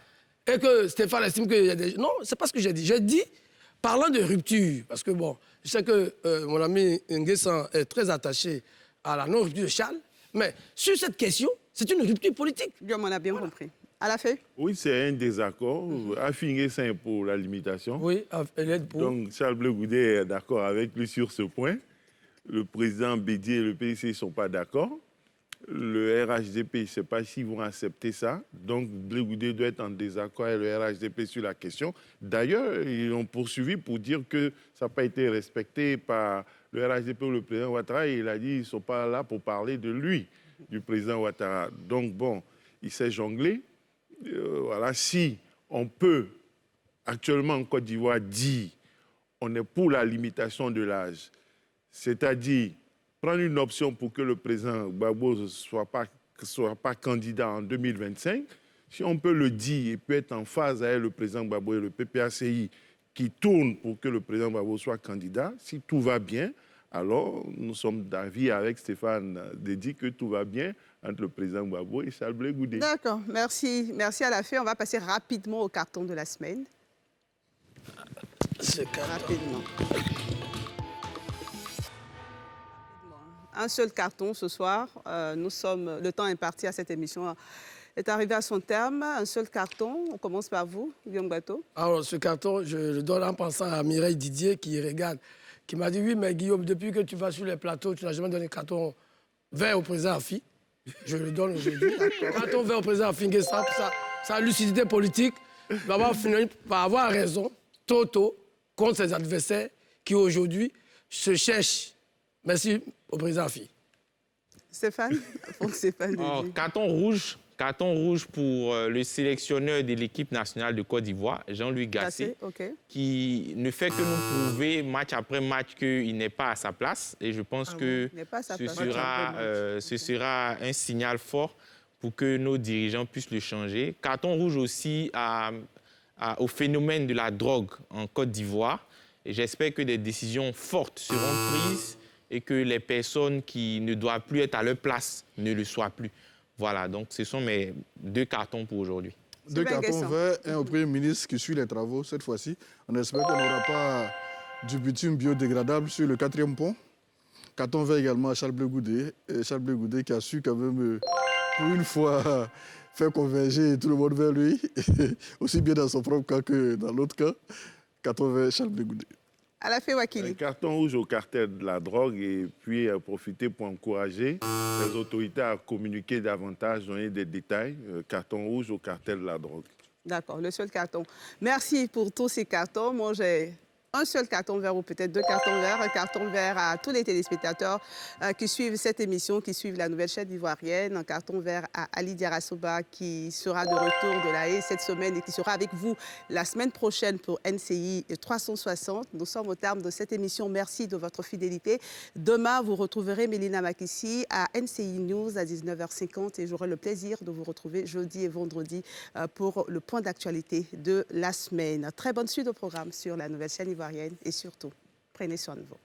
et que Stéphane estime qu'il y a des... Non, ce n'est pas ce que j'ai dit. J'ai dit, parlant de rupture, parce que bon, je sais que mon ami Nguessan est très attaché à la non-rupture de Charles, mais sur cette question, c'est une rupture politique. Guillaume, on a bien compris. À la fin? Oui, c'est un désaccord. Afi Nguessan est pour la limitation. Oui, elle est pour. Donc, Charles Blé Goudé est d'accord avec lui sur ce point. Le président Bédié et le PIC ne sont pas d'accord. Le RHDP, je ne sais pas s'ils vont accepter ça. Donc, Blé Goudé doit être en désaccord avec le RHDP sur la question. D'ailleurs, ils ont poursuivi pour dire que ça n'a pas été respecté par le RHDP ou le président Ouattara. Et il a dit qu'ils ne sont pas là pour parler de lui, du président Ouattara. Donc, bon, il s'est jonglé. Voilà, si on peut actuellement en Côte d'Ivoire dire on est pour la limitation de l'âge, c'est-à-dire prendre une option pour que le président Gbagbo ne soit pas candidat en 2025, si on peut le dire et peut être en phase avec le président Gbagbo et le PPACI qui tourne pour que le président Gbagbo soit candidat, si tout va bien, alors nous sommes d'avis avec Stéphane Dédi que tout va bien entre le président Gbagbo et Charles Blé Goudé. D'accord, merci. Merci à la fin. On va passer rapidement au carton de la semaine. Rapidement. Un seul carton ce soir. Le temps imparti à cette émission est arrivé à son terme. Un seul carton. On commence par vous, Guillaume Gbagbo. Alors, ce carton, je le donne en pensant à Mireille Didier qui regarde, qui m'a dit, oui, mais Guillaume, depuis que tu vas sur les plateaux, tu n'as jamais donné carton vert au président Afi. Je le donne aujourd'hui. Carton vert au président Afi Nguessan, sa lucidité politique va avoir fini par avoir raison, tôt, contre ses adversaires qui aujourd'hui se cherchent. Merci au président Afi. Stéphane, carton rouge pour le sélectionneur de l'équipe nationale de Côte d'Ivoire, Jean-Louis Gasset, qui ne fait que nous prouver match après match qu'il n'est pas à sa place. Et je pense que ce sera un signal fort pour que nos dirigeants puissent le changer. Carton rouge aussi au phénomène de la drogue en Côte d'Ivoire. Et j'espère que des décisions fortes seront prises et que les personnes qui ne doivent plus être à leur place ne le soient plus. Voilà, donc ce sont mes 2 cartons pour aujourd'hui. 2 cartons verts, un au Premier ministre qui suit les travaux cette fois-ci. On espère qu'on n'aura pas du bitume biodégradable sur le 4e pont. Carton vert également à Charles Blé Goudé. Charles Blé Goudé qui a su quand même, pour une fois, faire converger tout le monde vers lui, aussi bien dans son propre cas que dans l'autre cas. Carton vert, Charles Blé Goudé. Alafé Wakili. Un carton rouge au cartel de la drogue et puis profiter pour encourager les autorités à communiquer davantage, donner des détails. Carton rouge au cartel de la drogue. D'accord, le seul carton. Merci pour tous ces cartons. Moi, j'ai un seul carton vert ou peut-être 2 cartons verts. Un carton vert à tous les téléspectateurs qui suivent cette émission, qui suivent la nouvelle chaîne ivoirienne. Un carton vert à Ali Diarasoba qui sera de retour de la Haye cette semaine et qui sera avec vous la semaine prochaine pour NCI 360. Nous sommes au terme de cette émission. Merci de votre fidélité. Demain, vous retrouverez Mélina Makissi à NCI News à 19h50 et j'aurai le plaisir de vous retrouver jeudi et vendredi pour le point d'actualité de la semaine. Très bonne suite au programme sur la nouvelle chaîne ivoirienne et surtout, prenez soin de vous.